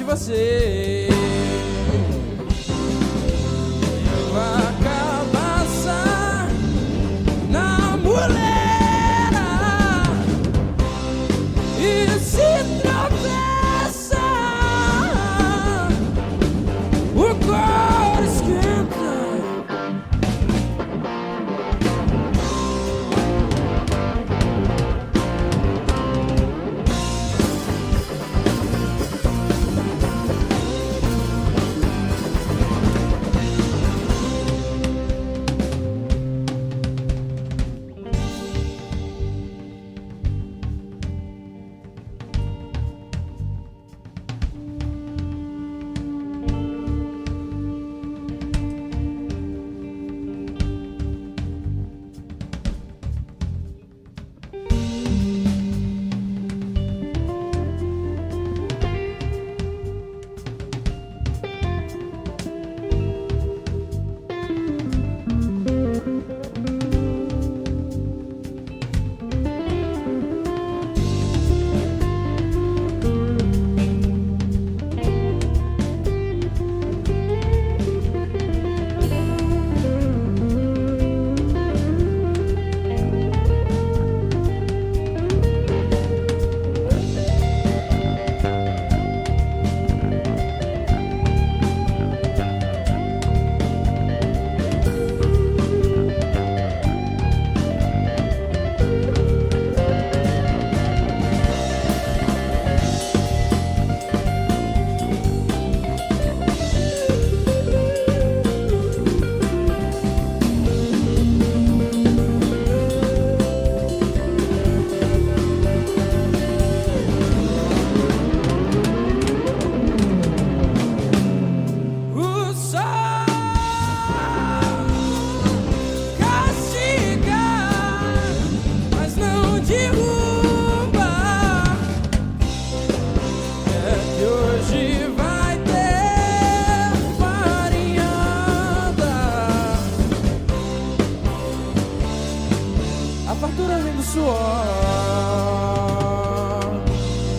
você. Eu acabaça na mulher e se travessa, o cor esquenta.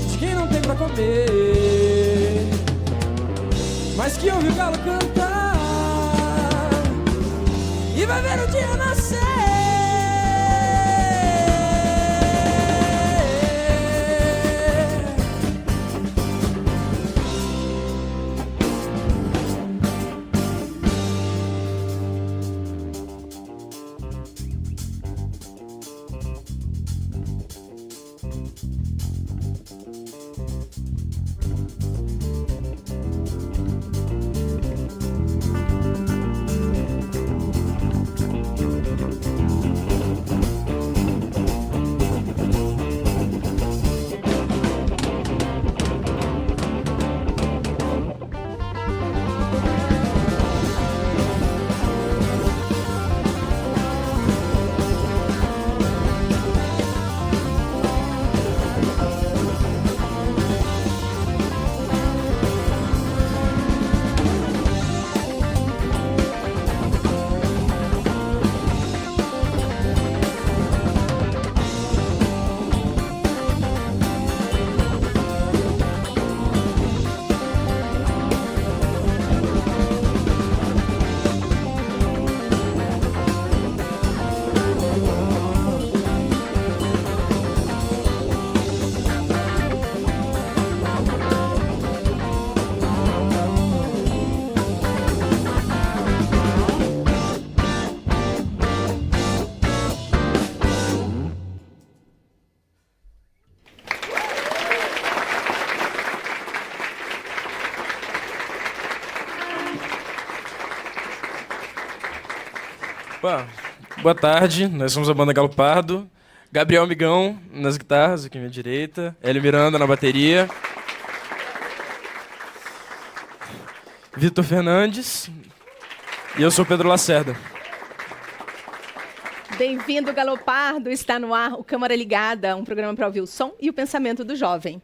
De quem não tem pra comer, mas que ouve o galo cantar e vai ver o dia nascer. Boa tarde, nós somos a banda Galo Pardo. Gabriel Migão nas guitarras, aqui à minha direita. Hélio Miranda na bateria. Vitor Fernandes. E eu sou Pedro Lacerda. Bem-vindo, Galo Pardo. Está no ar o Câmara Ligada, um programa para ouvir o som e o pensamento do jovem.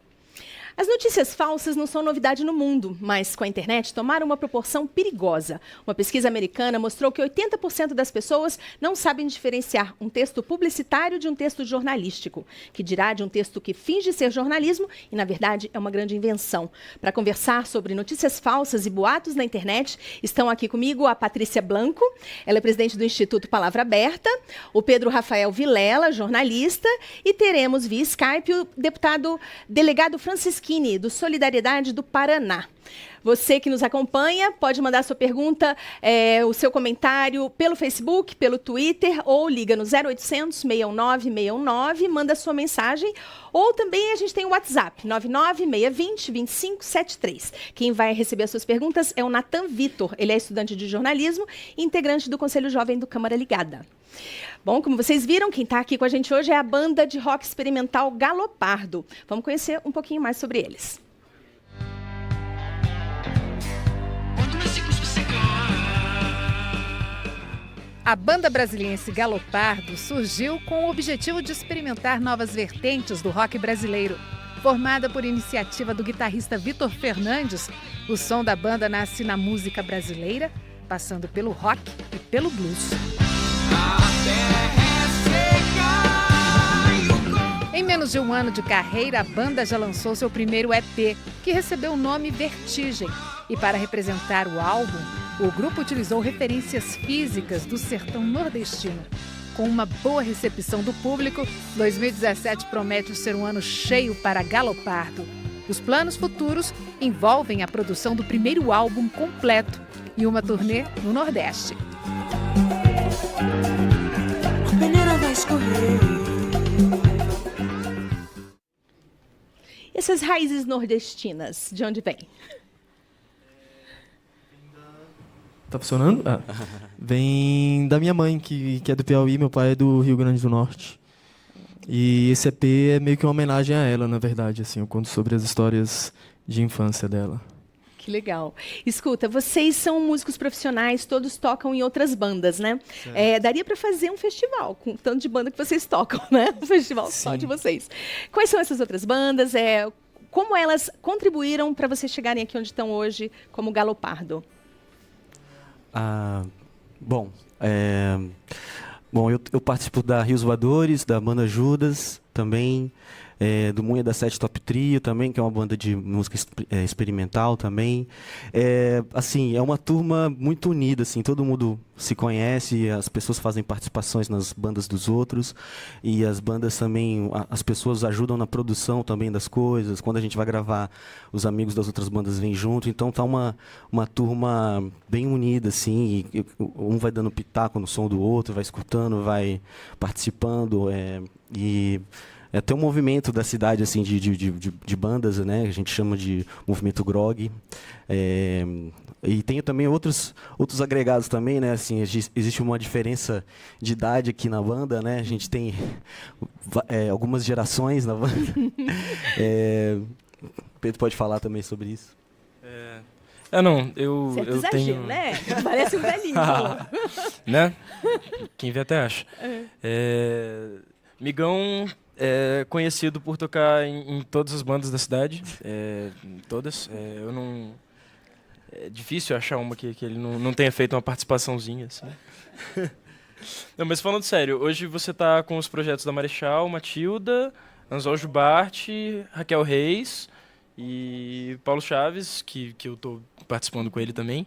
As notícias falsas não são novidade no mundo, mas com a internet tomaram uma proporção perigosa. Uma pesquisa americana mostrou que 80% das pessoas não sabem diferenciar um texto publicitário de um texto jornalístico, que dirá de um texto que finge ser jornalismo e, na verdade, é uma grande invenção. Para conversar sobre notícias falsas e boatos na internet, estão aqui comigo a Patrícia Blanco, ela é presidente do Instituto Palavra Aberta, o Pedro Rafael Vilela, jornalista, e teremos via Skype o delegado Francisquini, do Solidariedade do Paraná. Você que nos acompanha pode mandar sua pergunta, o seu comentário pelo Facebook, pelo Twitter, ou liga no 0800 619 619, manda sua mensagem, ou também a gente tem o WhatsApp, 99620 2573. Quem vai receber as suas perguntas é o Nathan Vitor, ele é estudante de jornalismo e integrante do Conselho Jovem do Câmara Ligada. Bom, como vocês viram, quem está aqui com a gente hoje é a banda de rock experimental Galopardo. Vamos conhecer um pouquinho mais sobre eles. A banda brasiliense Galopardo surgiu com o objetivo de experimentar novas vertentes do rock brasileiro. Formada por iniciativa do guitarrista Vitor Fernandes, o som da banda nasce na música brasileira, passando pelo rock e pelo blues. Em menos de um ano de carreira, a banda já lançou seu primeiro EP, que recebeu o nome Vertigem. E para representar o álbum, o grupo utilizou referências físicas do sertão nordestino. Com uma boa recepção do público, 2017 promete ser um ano cheio para Galopardo. Os planos futuros envolvem a produção do primeiro álbum completo e uma turnê no Nordeste. A peneira vai escorrer. Essas raízes nordestinas, de onde vêm? Tá funcionando? Ah. Vem da minha mãe, que é do Piauí, meu pai é do Rio Grande do Norte. E esse EP é meio que uma homenagem a ela, na verdade. Assim, eu conto sobre as histórias de infância dela. Que legal. Escuta, vocês são músicos profissionais, todos tocam em outras bandas, né? Daria para fazer um festival com o tanto de banda que vocês tocam, né? Um festival só de vocês. Quais são essas outras bandas? Como elas contribuíram para vocês chegarem aqui onde estão hoje, como Galopardo? Bom, eu participo da Rios Voadores, da banda Judas também, do Munha da Sete Top Trio também, que é uma banda de música experimental também. Assim, é uma turma muito unida, assim, todo mundo se conhece, as pessoas fazem participações nas bandas dos outros, e as bandas também, as pessoas ajudam na produção também das coisas. Quando a gente vai gravar, os amigos das outras bandas vêm junto, então tá uma turma bem unida, assim, e um vai dando pitaco no som do outro, vai escutando, vai participando, e tem um movimento da cidade, assim, de bandas, né? A gente chama de movimento grog. E tem também outros agregados também, né? Assim, existe uma diferença de idade aqui na banda, né? A gente tem algumas gerações na banda. Pedro pode falar também sobre isso. Não, certo eu exagero, tenho... né? Parece um velhinho. Né? Quem vê até acha. Migão é conhecido por tocar em todas as bandas da cidade, todas. Eu não... É difícil achar uma que ele não tenha feito uma participaçãozinha, assim. Não, mas falando sério, hoje você está com os projetos da Marechal, Matilda, Anzol Jubarte, Raquel Reis e Paulo Chaves, que eu estou participando com ele também.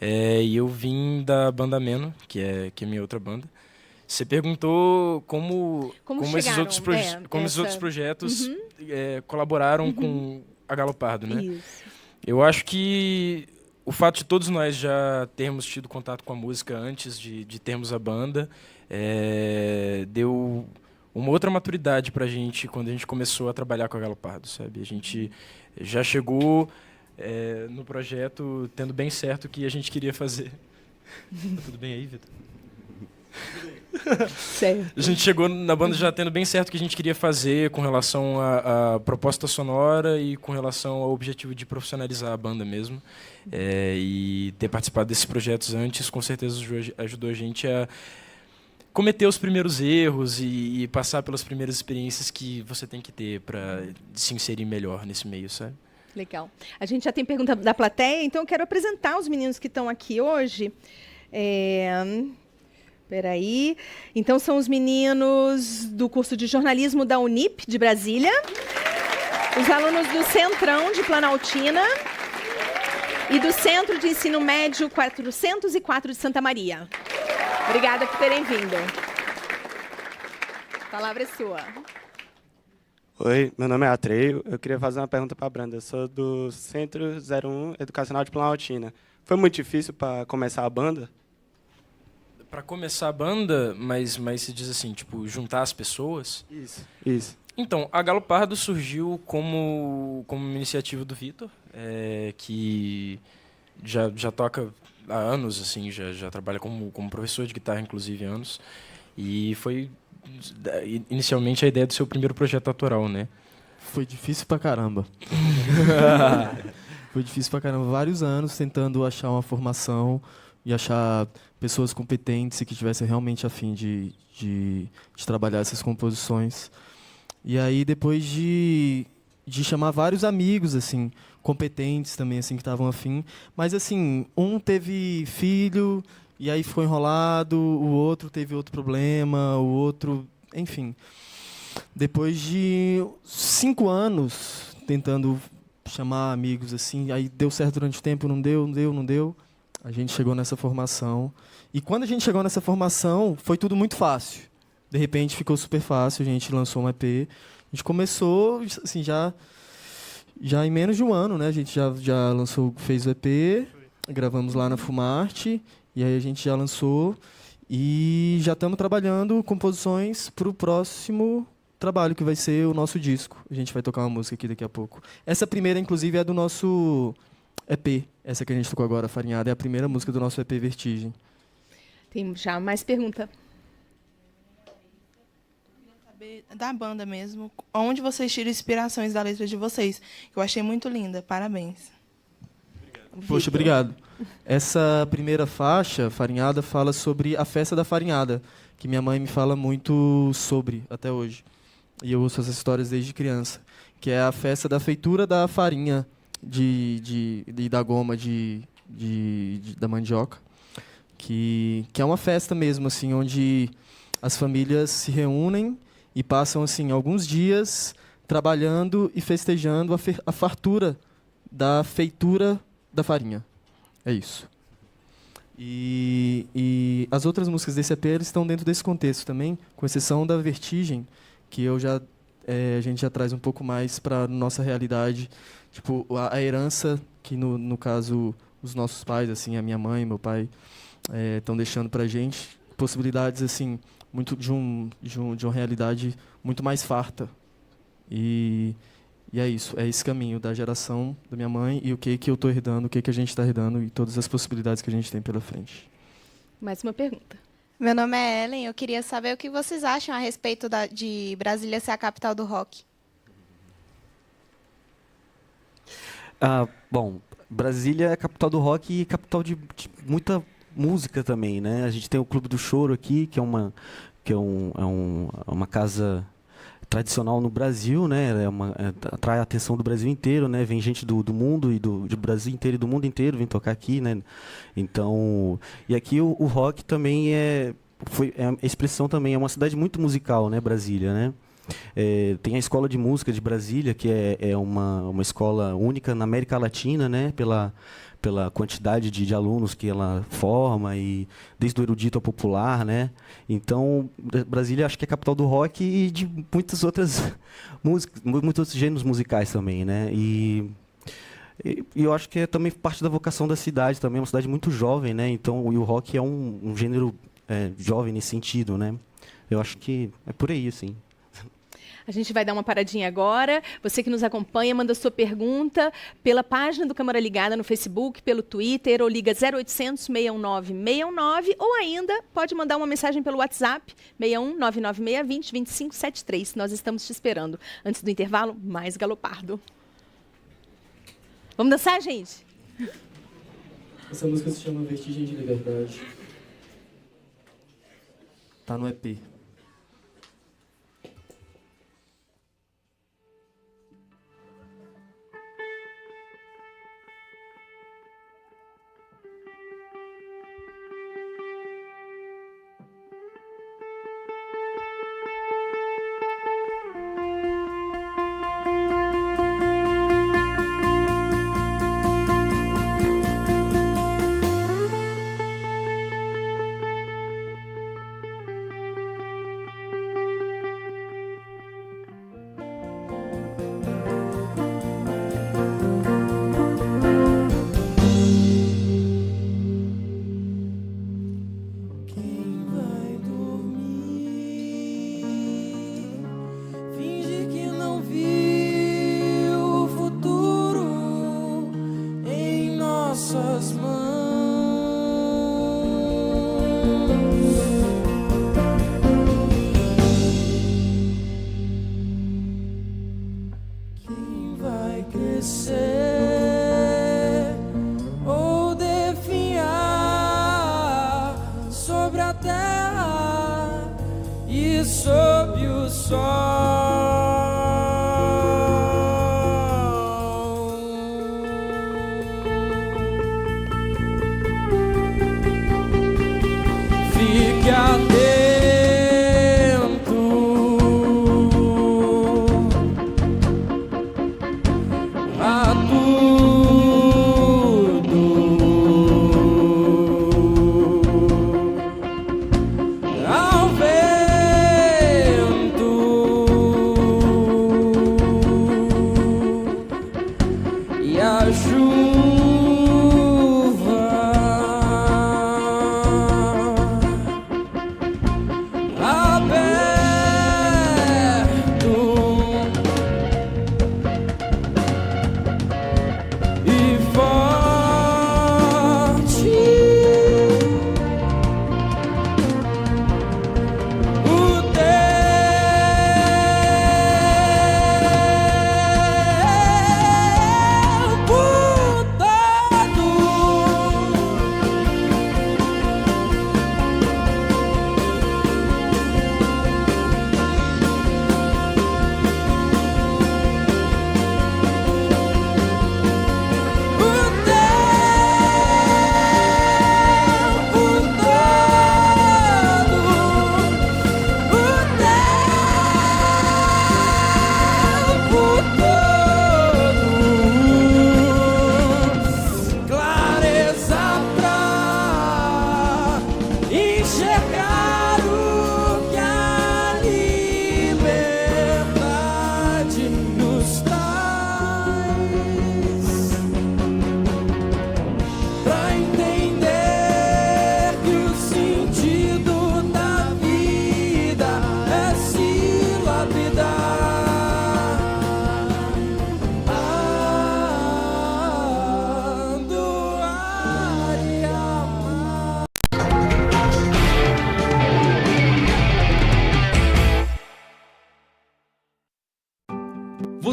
E eu vim da banda Meno, que é minha outra banda. Você perguntou como esses outros projetos colaboraram com a Galopardo, né? Isso. Eu acho que o fato de todos nós já termos tido contato com a música antes de termos a banda deu uma outra maturidade pra gente quando a gente começou a trabalhar com a Galopardo, sabe? A gente já chegou no projeto tendo bem certo o que a gente queria fazer. Tá tudo bem aí, Vitor? Certo. A gente chegou na banda já tendo bem certo o que a gente queria fazer com relação à proposta sonora e com relação ao objetivo de profissionalizar a banda mesmo. E ter participado desses projetos antes, com certeza ajudou a gente cometer os primeiros erros e passar pelas primeiras experiências que você tem que ter para se inserir melhor nesse meio, sabe? Legal. A gente já tem pergunta da plateia, então eu quero apresentar os meninos que estão aqui hoje. Peraí. Então, são os meninos do curso de jornalismo da Unip, de Brasília. Os alunos do Centrão, de Planaltina. E do Centro de Ensino Médio 404 de Santa Maria. Obrigada por terem vindo. A palavra é sua. Oi, meu nome é Atreio. Eu queria fazer uma pergunta para a Branda. Eu sou do Centro 01 Educacional de Planaltina. Foi muito difícil para começar a banda? Para começar a banda, mas se diz assim, tipo, juntar as pessoas? Isso. Então, a Galo Pardo surgiu como uma iniciativa do Vitor, que já toca há anos, assim, já trabalha como professor de guitarra, inclusive, há anos. E foi, inicialmente, a ideia do seu primeiro projeto autoral, né? Foi difícil pra caramba. Foi difícil pra caramba. Vários anos tentando achar uma formação e achar pessoas competentes e que tivessem realmente a fim de trabalhar essas composições. E aí, depois de chamar vários amigos, assim, competentes também, assim, que estavam afim, mas, assim, um teve filho e aí ficou enrolado, o outro teve outro problema, o outro... Enfim. Depois de 5 anos tentando chamar amigos, assim, aí deu certo durante o tempo, não deu. A gente chegou nessa formação. E quando a gente chegou nessa formação, foi tudo muito fácil. De repente, ficou super fácil. A gente lançou um EP. A gente começou, assim, já em menos de um ano, né? A gente já lançou, fez o EP, gravamos lá na Fumarte, e aí a gente já lançou. E já estamos trabalhando composições para o próximo trabalho, que vai ser o nosso disco. A gente vai tocar uma música aqui daqui a pouco. Essa primeira, inclusive, é do nosso EP. Essa que a gente tocou agora, Farinhada, é a primeira música do nosso EP Vertigem. Tem já mais pergunta. Da banda mesmo, onde vocês tiram inspirações da letra de vocês? Eu achei muito linda, parabéns. Poxa, obrigado. Essa primeira faixa, Farinhada, fala sobre a festa da farinhada, que minha mãe me fala muito sobre até hoje. E eu ouço essas histórias desde criança, que é a festa da feitura da farinha da goma da mandioca, que é uma festa mesmo, assim, onde as famílias se reúnem e passam, assim, alguns dias trabalhando e festejando a fartura da feitura da farinha. É isso. E as outras músicas desse EP estão dentro desse contexto também, com exceção da Vertigem, que a gente já traz um pouco mais para nossa realidade, tipo a herança que no caso os nossos pais, assim, a minha mãe e meu pai estão deixando para a gente possibilidades, assim, muito de uma realidade muito mais farta. E é isso, é esse caminho da geração da minha mãe e o que eu estou herdando, o que a gente está herdando e todas as possibilidades que a gente tem pela frente. Mais uma pergunta. Meu nome é Ellen, eu queria saber o que vocês acham a respeito de Brasília ser a capital do rock. Bom, Brasília é a capital do rock e capital de muita música também, né? A gente tem o Clube do Choro aqui, que é uma casa tradicional no Brasil, né? Atrai a atenção do Brasil inteiro, né? Vem gente do mundo e do Brasil inteiro e do mundo inteiro vem tocar aqui, né? Então, e aqui o rock também é expressão também, é uma cidade muito musical, né? Brasília, né? Tem a Escola de Música de Brasília, que é uma escola única na América Latina, né? Pela quantidade de alunos que ela forma, e desde o erudito ao popular, né? Então, Brasília acho que é a capital do rock e de muitas outras músicas, muitos outros gêneros musicais também, né? E eu acho que é também parte da vocação da cidade também, é uma cidade muito jovem, né? Então, o rock é um gênero jovem nesse sentido, né? Eu acho que é por aí, assim. A gente vai dar uma paradinha agora. Você que nos acompanha, manda sua pergunta pela página do Câmara Ligada no Facebook, pelo Twitter, ou liga 0800 619 619, ou ainda pode mandar uma mensagem pelo WhatsApp 61 99620 2573. Nós estamos te esperando. Antes do intervalo, mais Galo Pardo. Vamos dançar, gente? Essa música se chama Vertigem de Liberdade. Tá no EP.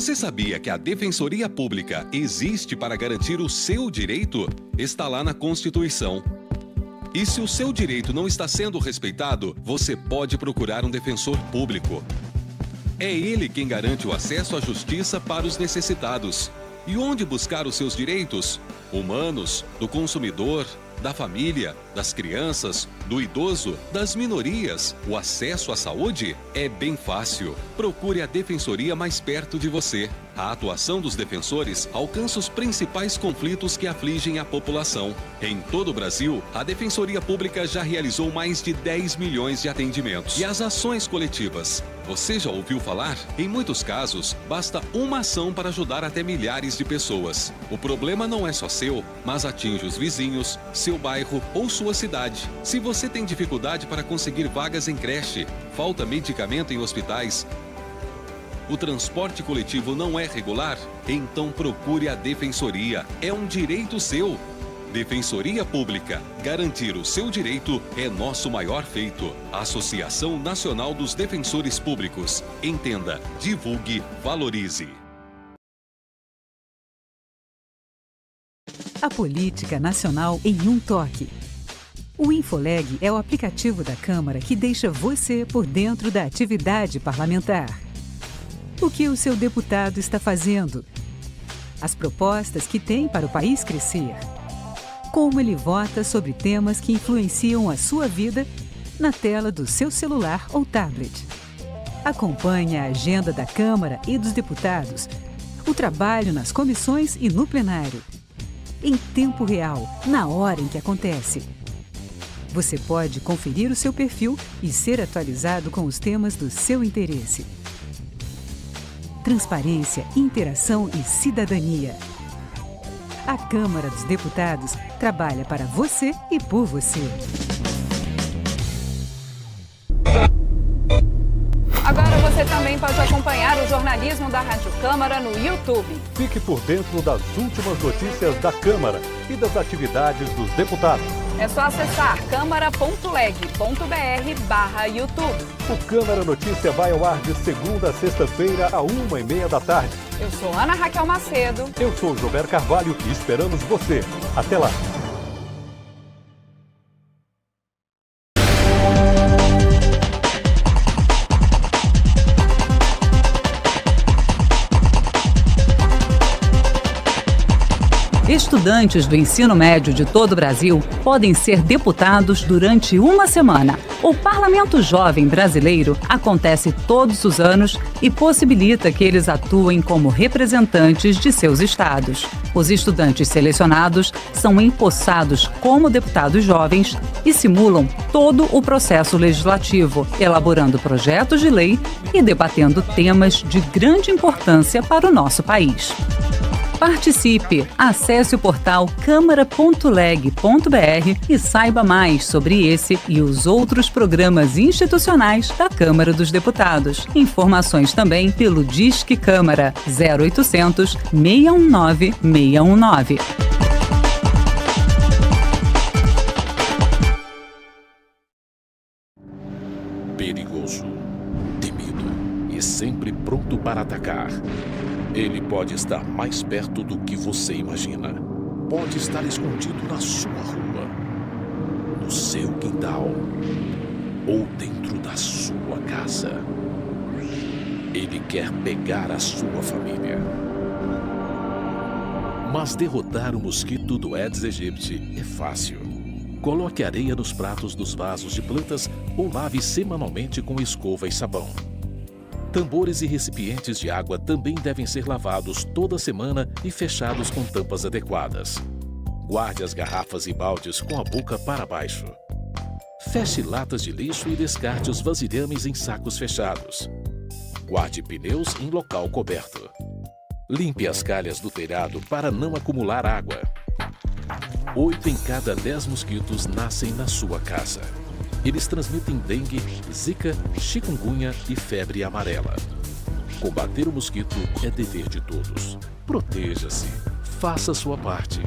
Você sabia que a Defensoria Pública existe para garantir o seu direito? Está lá na Constituição. E se o seu direito não está sendo respeitado, você pode procurar um defensor público. É ele quem garante o acesso à justiça para os necessitados. E onde buscar os seus direitos? Humanos, do consumidor, da família, das crianças, do idoso, das minorias. O acesso à saúde é bem fácil. Procure a defensoria mais perto de você. A atuação dos defensores alcança os principais conflitos que afligem a população. Em todo o Brasil, a Defensoria Pública já realizou mais de 10 milhões de atendimentos. E as ações coletivas? Você já ouviu falar? Em muitos casos, basta uma ação para ajudar até milhares de pessoas. O problema não é só seu, mas atinge os vizinhos, seu bairro ou sua cidade. Se você tem dificuldade para conseguir vagas em creche, falta medicamento em hospitais, o transporte coletivo não é regular, então procure a Defensoria. É um direito seu. Defensoria Pública. Garantir o seu direito é nosso maior feito. Associação Nacional dos Defensores Públicos. Entenda, divulgue, valorize. A política nacional em um toque. O Infoleg é o aplicativo da Câmara que deixa você por dentro da atividade parlamentar. O que o seu deputado está fazendo? As propostas que tem para o país crescer. Como ele vota sobre temas que influenciam a sua vida na tela do seu celular ou tablet. Acompanhe a agenda da Câmara e dos deputados, o trabalho nas comissões e no plenário. Em tempo real, na hora em que acontece. Você pode conferir o seu perfil e ser atualizado com os temas do seu interesse. Transparência, interação e cidadania. A Câmara dos Deputados trabalha para você e por você. Agora você também pode acompanhar o jornalismo da Rádio Câmara no YouTube. Fique por dentro das últimas notícias da Câmara e das atividades dos deputados. É só acessar câmara.leg.br/YouTube. O Câmara Notícia vai ao ar de segunda a sexta-feira, à 1h30 da tarde. Eu sou Ana Raquel Macedo. Eu sou Jober Carvalho e esperamos você. Até lá. Estudantes do ensino médio de todo o Brasil podem ser deputados durante uma semana. O Parlamento Jovem Brasileiro acontece todos os anos e possibilita que eles atuem como representantes de seus estados. Os estudantes selecionados são empossados como deputados jovens e simulam todo o processo legislativo, elaborando projetos de lei e debatendo temas de grande importância para o nosso país. Participe! Acesse o portal câmara.leg.br e saiba mais sobre esse e os outros programas institucionais da Câmara dos Deputados. Informações também pelo Disque Câmara 0800 619 619. Perigoso, temido e sempre pronto para atacar. Ele pode estar mais perto do que você imagina. Pode estar escondido na sua rua, no seu quintal ou dentro da sua casa. Ele quer pegar a sua família. Mas derrotar o mosquito do Aedes aegypti é fácil. Coloque areia nos pratos dos vasos de plantas ou lave semanalmente com escova e sabão. Tambores e recipientes de água também devem ser lavados toda semana e fechados com tampas adequadas. Guarde as garrafas e baldes com a boca para baixo. Feche latas de lixo e descarte os vasilhames em sacos fechados. Guarde pneus em local coberto. Limpe as calhas do telhado para não acumular água. 8 em cada 10 mosquitos nascem na sua casa. Eles transmitem dengue, zika, chikungunya e febre amarela. Combater o mosquito é dever de todos. Proteja-se. Faça a sua parte.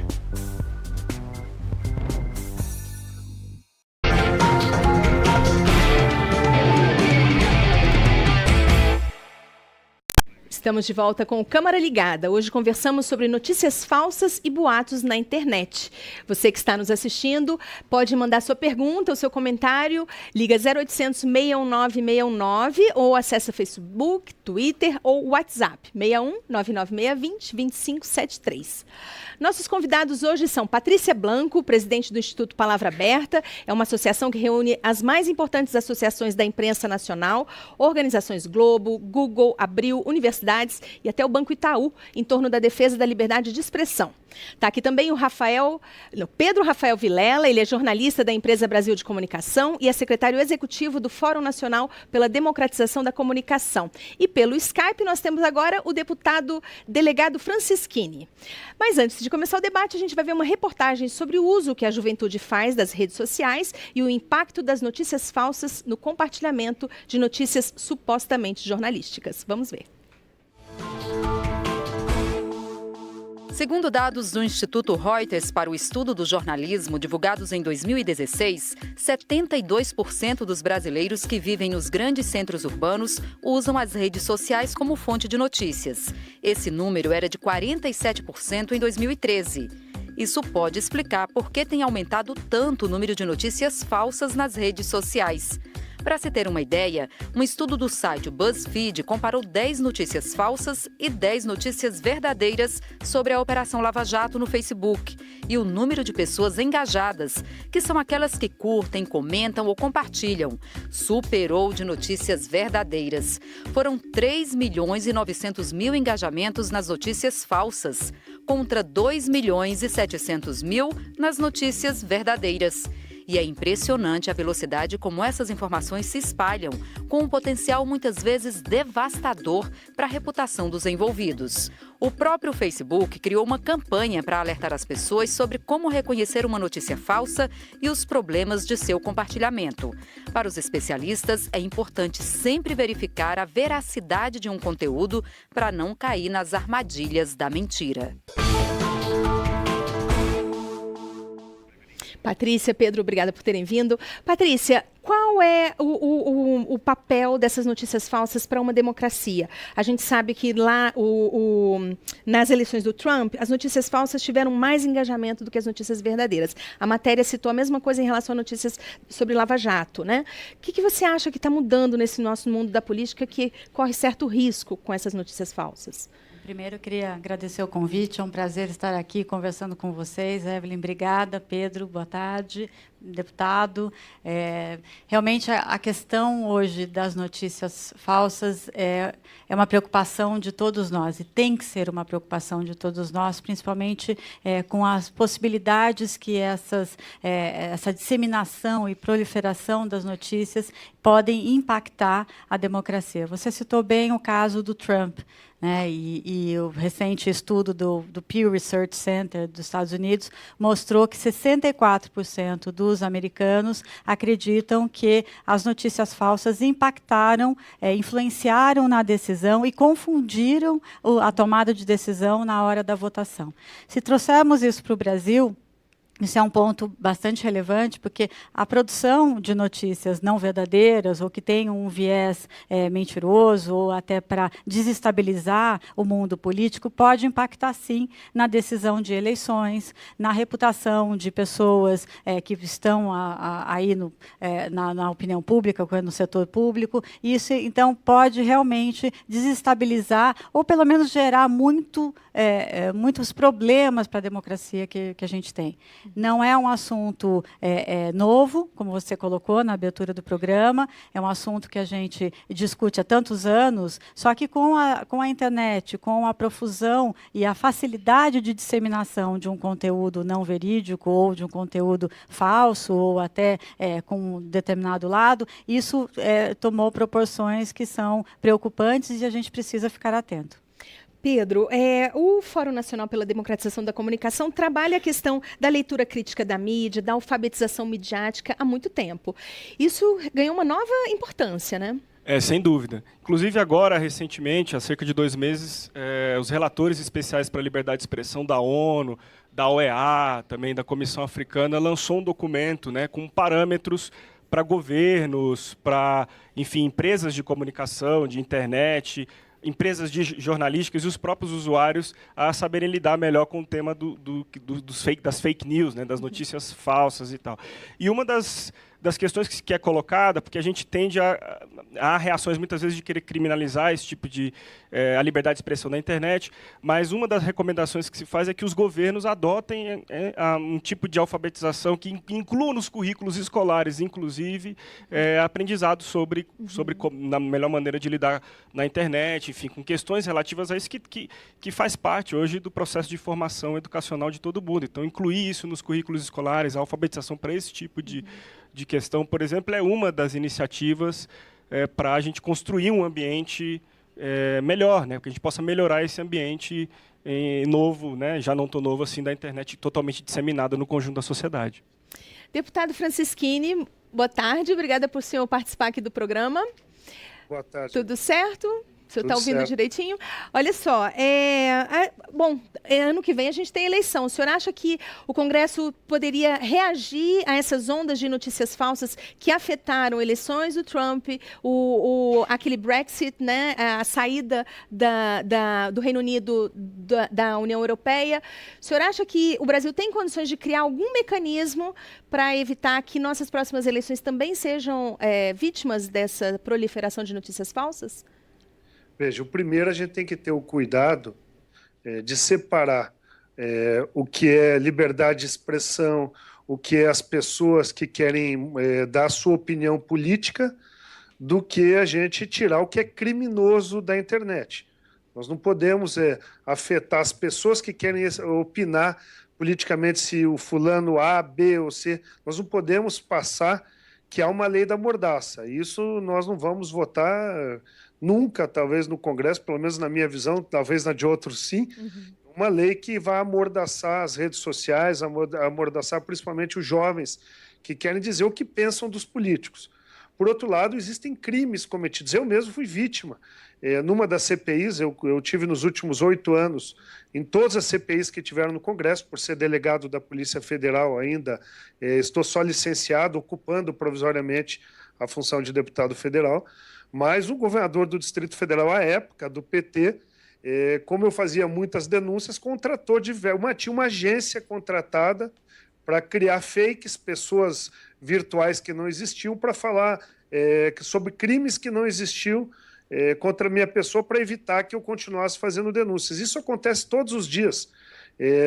Estamos de volta com o Câmara Ligada. Hoje conversamos sobre notícias falsas e boatos na internet. Você que está nos assistindo pode mandar sua pergunta, o seu comentário, liga 0800 619 619 ou acessa Facebook, Twitter ou WhatsApp 61 99620 2573. Nossos convidados hoje são Patrícia Blanco, presidente do Instituto Palavra Aberta, é uma associação que reúne as mais importantes associações da imprensa nacional, organizações Globo, Google, Abril, universidades e até o Banco Itaú, em torno da defesa da liberdade de expressão. Está aqui também o Pedro Rafael Vilela, ele é jornalista da Empresa Brasil de Comunicação e é secretário executivo do Fórum Nacional pela Democratização da Comunicação. E pelo Skype nós temos agora o deputado delegado Francischini. Mas antes de começar o debate, a gente vai ver uma reportagem sobre o uso que a juventude faz das redes sociais e o impacto das notícias falsas no compartilhamento de notícias supostamente jornalísticas. Vamos ver. Segundo dados do Instituto Reuters para o Estudo do Jornalismo, divulgados em 2016, 72% dos brasileiros que vivem nos grandes centros urbanos usam as redes sociais como fonte de notícias. Esse número era de 47% em 2013. Isso pode explicar por que tem aumentado tanto o número de notícias falsas nas redes sociais. Para se ter uma ideia, um estudo do site BuzzFeed comparou 10 notícias falsas e 10 notícias verdadeiras sobre a Operação Lava Jato no Facebook. E o número de pessoas engajadas, que são aquelas que curtem, comentam ou compartilham, superou de notícias verdadeiras. Foram 3.900.000 engajamentos nas notícias falsas, contra 2.700.000 nas notícias verdadeiras. E é impressionante a velocidade como essas informações se espalham, com um potencial muitas vezes devastador para a reputação dos envolvidos. O próprio Facebook criou uma campanha para alertar as pessoas sobre como reconhecer uma notícia falsa e os problemas de seu compartilhamento. Para os especialistas, é importante sempre verificar a veracidade de um conteúdo para não cair nas armadilhas da mentira. Patrícia, Pedro, obrigada por terem vindo. Patrícia, qual é o papel dessas notícias falsas para uma democracia? A gente sabe que lá, nas eleições do Trump, as notícias falsas tiveram mais engajamento do que as notícias verdadeiras. A matéria citou a mesma coisa em relação a notícias sobre Lava Jato, né? O que você acha que está mudando nesse nosso mundo da política que corre certo risco com essas notícias falsas? Primeiro, eu queria agradecer o convite. É um prazer estar aqui conversando com vocês. Evelyn, obrigada. Pedro, boa tarde. Deputado. Realmente, a questão hoje das notícias falsas é uma preocupação de todos nós, e tem que ser uma preocupação de todos nós, principalmente com as possibilidades que essa disseminação e proliferação das notícias podem impactar a democracia. Você citou bem o caso do Trump, né? E o recente estudo do Pew Research Center dos Estados Unidos mostrou que 64% dos americanos acreditam que as notícias falsas impactaram, influenciaram na decisão e confundiram a tomada de decisão na hora da votação. Se trouxermos isso para o Brasil, isso é um ponto bastante relevante, porque a produção de notícias não verdadeiras ou que tem um viés mentiroso ou até para desestabilizar o mundo político pode impactar, sim, na decisão de eleições, na reputação de pessoas que estão aí na opinião pública, no setor público. Isso, então, pode realmente desestabilizar ou, pelo menos, gerar muitos problemas para a democracia que a gente tem. Não é um assunto novo, como você colocou na abertura do programa, é um assunto que a gente discute há tantos anos, só que com a internet, com a profusão e a facilidade de disseminação de um conteúdo não verídico ou de um conteúdo falso ou até com um determinado lado, isso tomou proporções que são preocupantes e a gente precisa ficar atento. Pedro, o Fórum Nacional pela Democratização da Comunicação trabalha a questão da leitura crítica da mídia, da alfabetização midiática há muito tempo. Isso ganhou uma nova importância, né? Sem dúvida. Inclusive agora, recentemente, há cerca de 2 meses, os relatores especiais para a liberdade de expressão da ONU, da OEA, também da Comissão Africana, lançou um documento, né, com parâmetros para governos, para, enfim, empresas de comunicação, de internet, empresas jornalísticas e os próprios usuários a saberem lidar melhor com o tema das fake news, né, das notícias falsas e tal. E uma das questões que é colocada, porque a gente tende a reações muitas vezes de querer criminalizar esse tipo de a liberdade de expressão na internet, mas uma das recomendações que se faz é que os governos adotem um tipo de alfabetização que inclua nos currículos escolares, inclusive, aprendizado sobre na melhor maneira de lidar na internet, enfim, com questões relativas a isso que faz parte hoje do processo de formação educacional de todo mundo. Então, incluir isso nos currículos escolares, a alfabetização para esse tipo de questão, por exemplo, é uma das iniciativas para a gente construir um ambiente melhor, né? Que a gente possa melhorar esse ambiente novo, né? Já não tão novo assim, da internet totalmente disseminada no conjunto da sociedade. Deputado Francischini, boa tarde. Obrigada por o senhor participar aqui do programa. Boa tarde. Tudo certo? O senhor está ouvindo direitinho? Olha só, ano que vem a gente tem eleição. O senhor acha que o Congresso poderia reagir a essas ondas de notícias falsas que afetaram eleições do Trump, aquele Brexit, né, a saída do Reino Unido da União Europeia? O senhor acha que o Brasil tem condições de criar algum mecanismo para evitar que nossas próximas eleições também sejam vítimas dessa proliferação de notícias falsas? Veja, o primeiro a gente tem que ter o cuidado de separar o que é liberdade de expressão, o que é as pessoas que querem dar a sua opinião política, do que a gente tirar o que é criminoso da internet. Nós não podemos afetar as pessoas que querem opinar politicamente se o fulano A, B ou C. Nós não podemos passar que há uma lei da mordaça. Isso nós não vamos votar nunca, talvez no Congresso, pelo menos na minha visão, talvez na de outros sim, uma lei que vai amordaçar as redes sociais, amordaçar principalmente os jovens que querem dizer o que pensam dos políticos. Por outro lado, existem crimes cometidos. Eu mesmo fui vítima. Numa das CPIs, eu tive nos últimos 8 anos, em todas as CPIs que tiveram no Congresso, por ser delegado da Polícia Federal ainda, estou só licenciado, ocupando provisoriamente a função de deputado federal, mas o governador do Distrito Federal, à época, do PT, como eu fazia muitas denúncias, tinha uma agência contratada para criar fakes, pessoas virtuais que não existiam, para falar sobre crimes que não existiam contra a minha pessoa, para evitar que eu continuasse fazendo denúncias. Isso acontece todos os dias,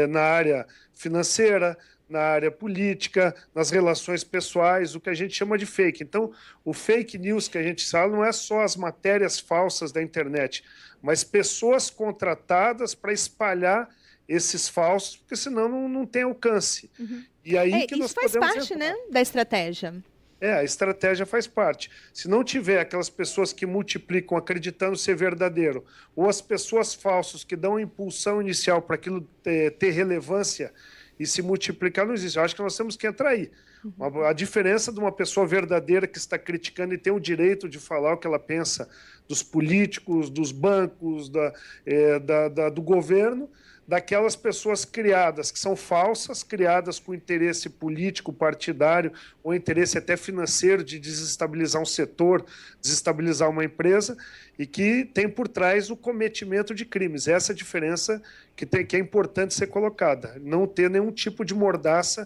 na área financeira, na área política, nas relações pessoais, o que a gente chama de fake. Então, o fake news que a gente fala não é só as matérias falsas da internet, mas pessoas contratadas para espalhar esses falsos, porque senão não tem alcance. E aí que isso faz parte, né, da estratégia. A estratégia faz parte. Se não tiver aquelas pessoas que multiplicam acreditando ser verdadeiro, ou as pessoas falsas que dão a impulsão inicial para aquilo ter relevância e se multiplicar, não existe. Eu acho que nós temos que entrar aí. A diferença de uma pessoa verdadeira que está criticando e tem o direito de falar o que ela pensa dos políticos, dos bancos, do governo, daquelas pessoas criadas, que são falsas, criadas com interesse político, partidário, ou interesse até financeiro de desestabilizar um setor, desestabilizar uma empresa, e que tem por trás o cometimento de crimes. Essa é a diferença que é importante ser colocada. Não ter nenhum tipo de mordaça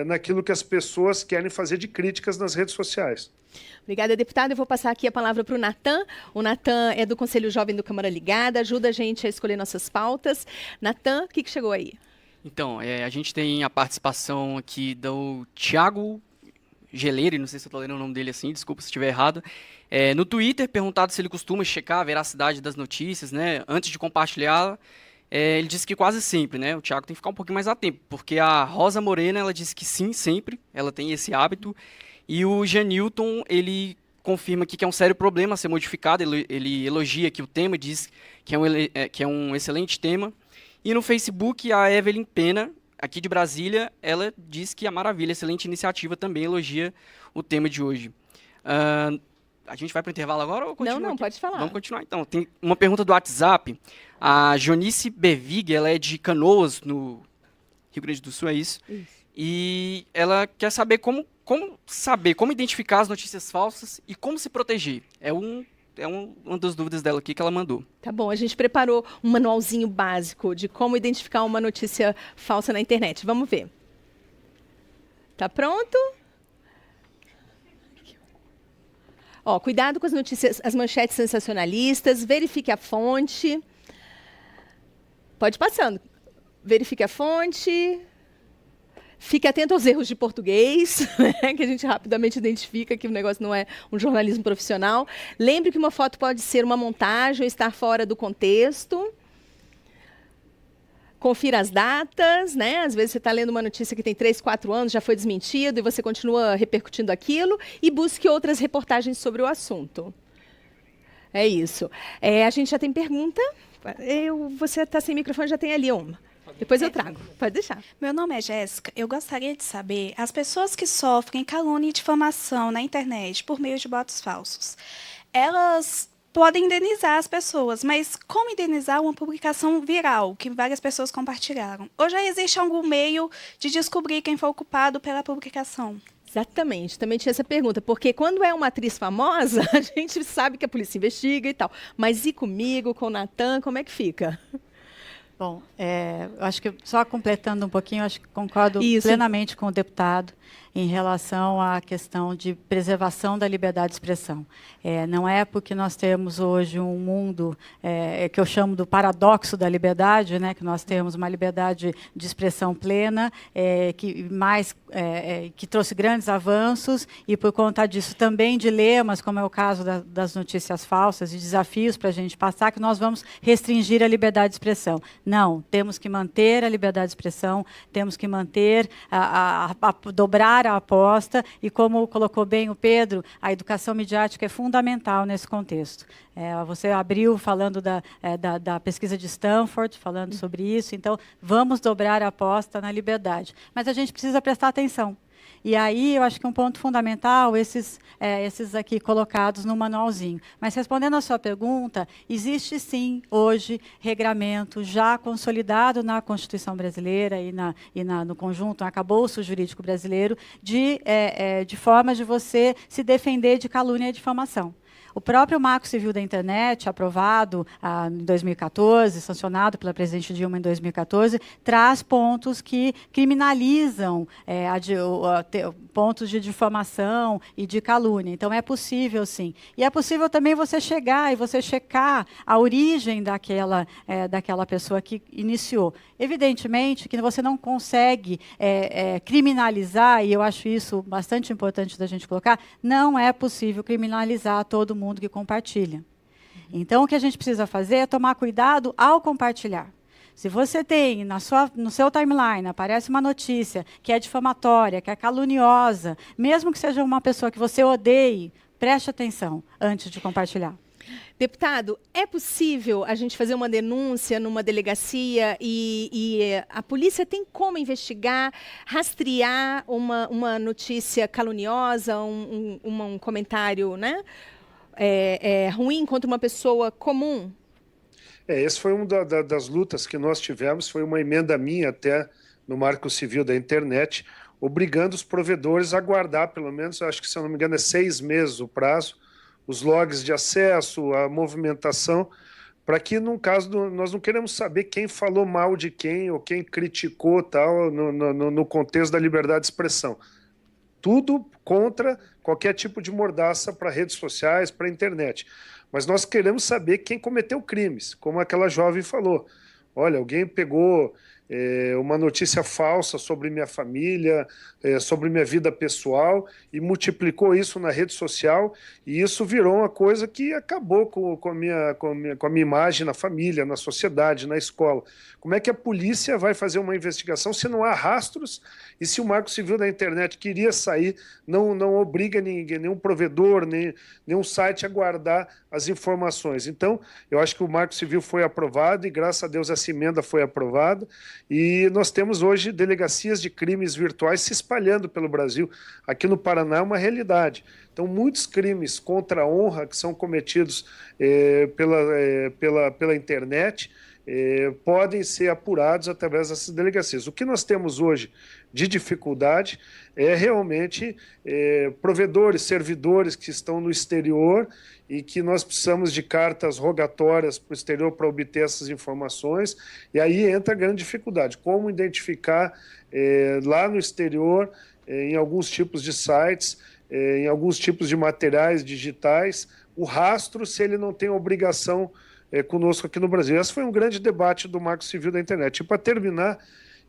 naquilo que as pessoas querem fazer de críticas nas redes sociais. Obrigada, deputado. Eu vou passar aqui a palavra para o Natan. O Natan é do Conselho Jovem do Câmara Ligada, ajuda a gente a escolher nossas pautas. Natan, o que chegou aí? Então, a gente tem a participação aqui do Thiago Geleiro, não sei se eu estou lendo o nome dele assim, desculpa se estiver errado. No Twitter, perguntado se ele costuma checar a veracidade das notícias, né, antes de compartilhá-la. Ele disse que quase sempre, né? O Thiago tem que ficar um pouquinho mais atento, porque a Rosa Morena, ela disse que sim, sempre, ela tem esse hábito. E o Janilton, ele confirma aqui que é um sério problema a ser modificado, ele elogia aqui o tema, diz que é um excelente tema. E no Facebook, a Evelyn Pena, aqui de Brasília, ela diz que é maravilha, excelente iniciativa, também elogia o tema de hoje. A gente vai para o intervalo agora ou continua? Não, pode falar. Vamos continuar então. Tem uma pergunta do WhatsApp. A Jonice Bevig, ela é de Canoas, no Rio Grande do Sul, é isso? Isso. E ela quer saber como identificar as notícias falsas e como se proteger. É uma das dúvidas dela aqui que ela mandou. Tá bom, a gente preparou um manualzinho básico de como identificar uma notícia falsa na internet. Vamos ver. Tá pronto? Cuidado com as notícias, as manchetes sensacionalistas, verifique a fonte. Pode ir passando. Verifique a fonte. Fique atento aos erros de português, né, que a gente rapidamente identifica que o negócio não é um jornalismo profissional. Lembre que uma foto pode ser uma montagem ou estar fora do contexto. Confira as datas, né? Às vezes você está lendo uma notícia que tem 3, 4 anos, já foi desmentido e você continua repercutindo aquilo. E busque outras reportagens sobre o assunto. É isso. A gente já tem pergunta. Você está sem microfone, já tem ali uma. Depois eu trago. Pode deixar. Meu nome é Jéssica. Eu gostaria de saber, as pessoas que sofrem calúnia e difamação na internet por meio de boatos falsos, elas podem indenizar as pessoas, mas como indenizar uma publicação viral, que várias pessoas compartilharam? Ou já existe algum meio de descobrir quem foi o culpado pela publicação? Exatamente, também tinha essa pergunta, porque quando é uma atriz famosa, a gente sabe que a polícia investiga e tal, mas e comigo, com o Natan, como é que fica? Bom, eu acho que, só completando um pouquinho, acho que concordo plenamente com o deputado em relação à questão de preservação da liberdade de expressão. Não é porque nós temos hoje um mundo que eu chamo do paradoxo da liberdade, né, que nós temos uma liberdade de expressão plena, que trouxe grandes avanços, e por conta disso também dilemas, como é o caso das notícias falsas e desafios para a gente passar, que nós vamos restringir a liberdade de expressão. Não, temos que manter a liberdade de expressão, temos que manter, dobrar a aposta, e como colocou bem o Pedro, a educação midiática é fundamental nesse contexto. Você abriu falando da pesquisa de Stanford, falando sobre isso, então vamos dobrar a aposta na liberdade. Mas a gente precisa prestar atenção. E aí, eu acho que um ponto fundamental, esses aqui colocados no manualzinho. Mas, respondendo à sua pergunta, existe sim, hoje, regramento já consolidado na Constituição brasileira e no conjunto, no arcabouço jurídico brasileiro, de formas de você se defender de calúnia e difamação. O próprio Marco Civil da Internet, aprovado em 2014, sancionado pela presidente Dilma em 2014, traz pontos que criminalizam pontos de difamação e de calúnia. Então, é possível, sim. E é possível também você chegar e você checar a origem daquela pessoa que iniciou. Evidentemente que você não consegue criminalizar, e eu acho isso bastante importante da gente colocar, não é possível criminalizar todo mundo que compartilha. Então, o que a gente precisa fazer é tomar cuidado ao compartilhar. Se você tem no seu timeline, aparece uma notícia que é difamatória, que é caluniosa, mesmo que seja uma pessoa que você odeie, preste atenção antes de compartilhar. Deputado, é possível a gente fazer uma denúncia numa delegacia e a polícia tem como investigar, rastrear uma notícia caluniosa, um comentário, né, ruim contra uma pessoa comum? Esse foi uma das lutas que nós tivemos, foi uma emenda minha até no Marco Civil da Internet, obrigando os provedores a guardar, pelo menos, acho que, se eu não me engano, é 6 meses o prazo, os logs de acesso, a movimentação, para que, num caso, nós não queremos saber quem falou mal de quem ou quem criticou tal no contexto da liberdade de expressão. Tudo contra qualquer tipo de mordaça para redes sociais, para a internet. Mas nós queremos saber quem cometeu crimes, como aquela jovem falou. Olha, alguém pegou uma notícia falsa sobre minha família, sobre minha vida pessoal, e multiplicou isso na rede social, e isso virou uma coisa que acabou com a minha imagem na família, na sociedade, na escola. Como é que a polícia vai fazer uma investigação se não há rastros, e se o Marco Civil da Internet queria sair, não obriga ninguém, nenhum provedor, nenhum site a guardar as informações. Então, eu acho que o Marco Civil foi aprovado, e graças a Deus essa emenda foi aprovada, e nós temos hoje delegacias de crimes virtuais se espalhando pelo Brasil. Aqui no Paraná é uma realidade. Então, muitos crimes contra a honra que são cometidos pela internet podem ser apurados através dessas delegacias. O que nós temos hoje de dificuldade é realmente provedores, servidores que estão no exterior e que nós precisamos de cartas rogatórias para o exterior para obter essas informações, e aí entra a grande dificuldade, como identificar lá no exterior, em alguns tipos de sites, em alguns tipos de materiais digitais, o rastro, se ele não tem obrigação conosco aqui no Brasil. Esse foi um grande debate do Marco Civil da Internet. E para terminar,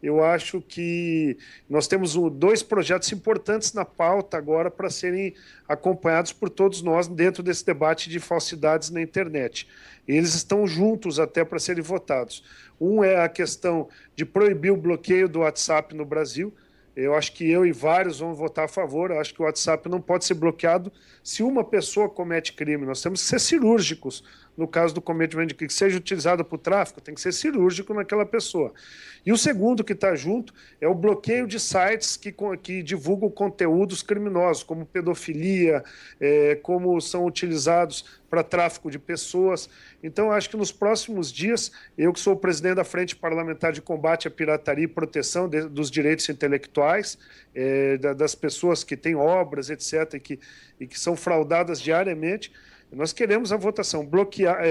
eu acho que nós temos 2 projetos importantes na pauta agora para serem acompanhados por todos nós dentro desse debate de falsidades na internet. Eles estão juntos até para serem votados. Um é a questão de proibir o bloqueio do WhatsApp no Brasil. Eu acho que eu e vários vão votar a favor. Eu acho que o WhatsApp não pode ser bloqueado se uma pessoa comete crime. Nós temos que ser cirúrgicos no caso do cometimento de crime, que seja utilizado para o tráfico, tem que ser cirúrgico naquela pessoa. E o segundo que está junto é o bloqueio de sites que divulgam conteúdos criminosos, como pedofilia, como são utilizados para tráfico de pessoas. Então, acho que nos próximos dias, eu que sou o presidente da Frente Parlamentar de Combate à Pirataria e Proteção dos Direitos Intelectuais, das pessoas que têm obras, etc., e que são fraudadas diariamente, nós queremos a votação,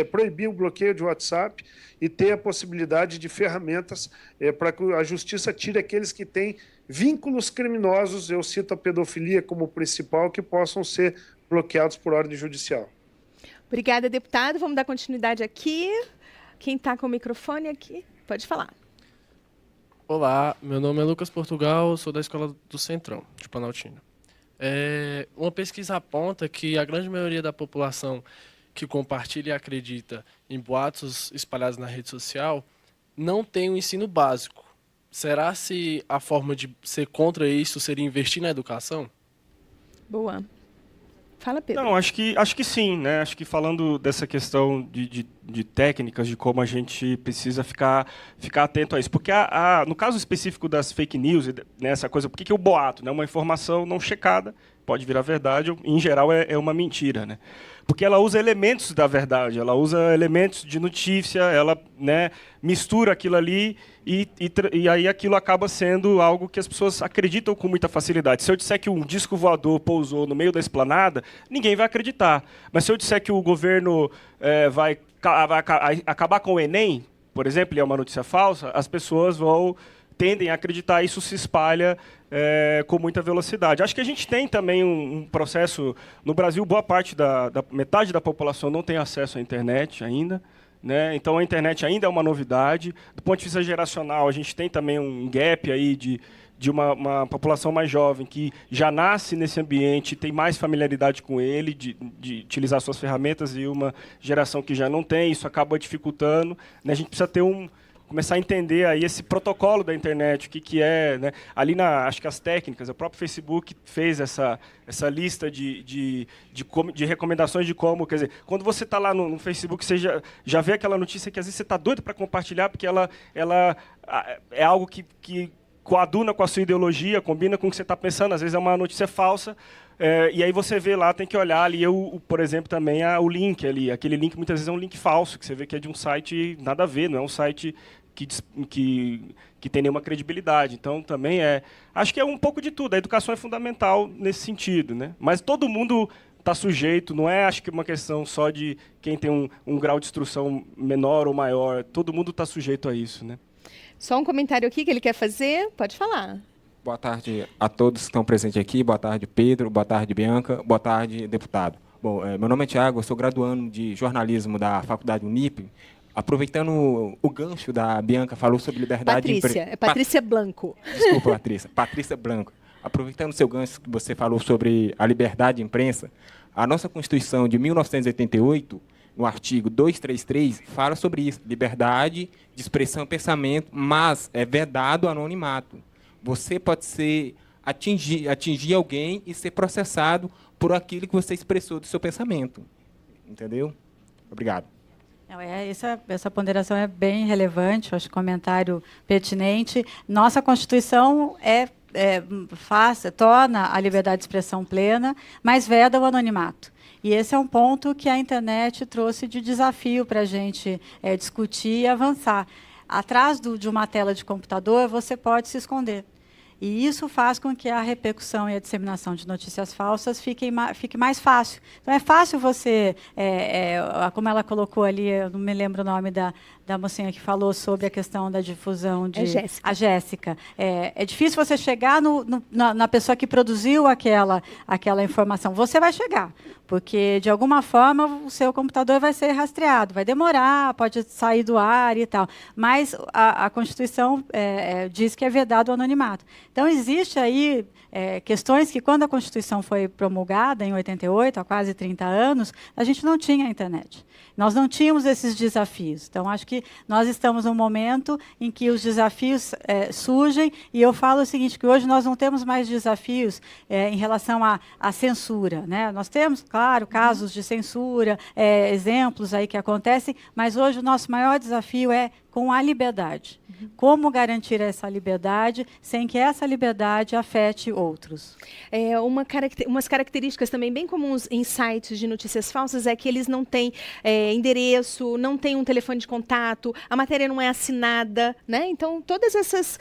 proibir o bloqueio de WhatsApp e ter a possibilidade de ferramentas para que a justiça tire aqueles que têm vínculos criminosos, eu cito a pedofilia como principal, que possam ser bloqueados por ordem judicial. Obrigada, deputado. Vamos dar continuidade aqui. Quem está com o microfone aqui, pode falar. Olá, meu nome é Lucas Portugal, sou da Escola do Centrão, de Planaltina. Uma pesquisa aponta que a grande maioria da população que compartilha e acredita em boatos espalhados na rede social não tem um ensino básico. Será se a forma de ser contra isso seria investir na educação? Boa. Fala, Pedro. Não, acho que sim, né? Acho que falando dessa questão de técnicas, de como a gente precisa ficar atento a isso. Porque no caso específico das fake news, né, essa coisa, por que o boato? Né? Uma informação não checada, pode virar verdade, em geral é uma mentira, né? Porque ela usa elementos da verdade, ela usa elementos de notícia, ela, né, mistura aquilo ali e aí aquilo acaba sendo algo que as pessoas acreditam com muita facilidade. Se eu disser que um disco voador pousou no meio da esplanada, ninguém vai acreditar. Mas se eu disser que o governo vai acabar com o Enem, por exemplo, e é uma notícia falsa, as pessoas tendem a acreditar, isso se espalha com muita velocidade. Acho que a gente tem também um processo... No Brasil, boa parte metade da população não tem acesso à internet ainda, né? Então, a internet ainda é uma novidade. Do ponto de vista geracional, a gente tem também um gap aí de uma população mais jovem que já nasce nesse ambiente, tem mais familiaridade com ele, de utilizar suas ferramentas, e uma geração que já não tem, isso acaba dificultando, né? A gente precisa ter começar a entender aí esse protocolo da internet, o que é, né? Ali acho que as técnicas, o próprio Facebook fez essa lista de recomendações de como, quer dizer, quando você está lá no Facebook, você já vê aquela notícia que às vezes você está doido para compartilhar, porque ela é algo que coaduna com a sua ideologia, combina com o que você está pensando, às vezes é uma notícia falsa, e aí você vê lá, tem que olhar ali, por exemplo, também o link ali. Aquele link muitas vezes é um link falso, que você vê que é de um site nada a ver, não é um site que tem nenhuma credibilidade. Então, também acho que é um pouco de tudo. A educação é fundamental nesse sentido, né? Mas todo mundo está sujeito, não é, acho que, uma questão só de quem tem um grau de instrução menor ou maior. Todo mundo está sujeito a isso, né? Só um comentário aqui que ele quer fazer. Pode falar. Boa tarde a todos que estão presentes aqui. Boa tarde, Pedro. Boa tarde, Bianca. Boa tarde, deputado. Bom, meu nome é Tiago, eu sou graduando de jornalismo da Faculdade Unip. Aproveitando o gancho da Bianca, falou sobre liberdade... Patrícia Blanco. Desculpa, Patrícia. Patrícia Blanco. Aproveitando o seu gancho que você falou sobre a liberdade de imprensa, a nossa Constituição de 1988, no artigo 233, fala sobre isso. Liberdade de expressão e pensamento, mas é vedado o anonimato. Você pode atingir alguém e ser processado por aquilo que você expressou do seu pensamento. Entendeu? Obrigado. Essa ponderação é bem relevante, acho comentário pertinente. Nossa Constituição torna a liberdade de expressão plena, mas veda o anonimato. E esse é um ponto que a internet trouxe de desafio para a gente discutir e avançar. Atrás de uma tela de computador, você pode se esconder. E isso faz com que a repercussão e a disseminação de notícias falsas fique mais fácil. Então, é fácil você, como ela colocou ali, eu não me lembro o nome da mocinha que falou sobre a questão da difusão de... A Jéssica. É difícil você chegar na pessoa que produziu aquela informação. Você vai chegar, porque, de alguma forma, o seu computador vai ser rastreado. Vai demorar, pode sair do ar e tal. Mas a Constituição diz que é vedado o anonimato. Então, existe aí questões que, quando a Constituição foi promulgada, em 88, há quase 30 anos, a gente não tinha internet. Nós não tínhamos esses desafios. Então, acho que que nós estamos num momento em que os desafios surgem, e eu falo o seguinte, que hoje nós não temos mais desafios em relação à censura, né? Nós temos, claro, casos de censura, exemplos aí que acontecem, mas hoje o nosso maior desafio é com a liberdade. Como garantir essa liberdade sem que essa liberdade afete outros? Umas características também bem comuns em sites de notícias falsas é que eles não têm endereço, não têm um telefone de contato, a matéria não é assinada, né? Então, todas essas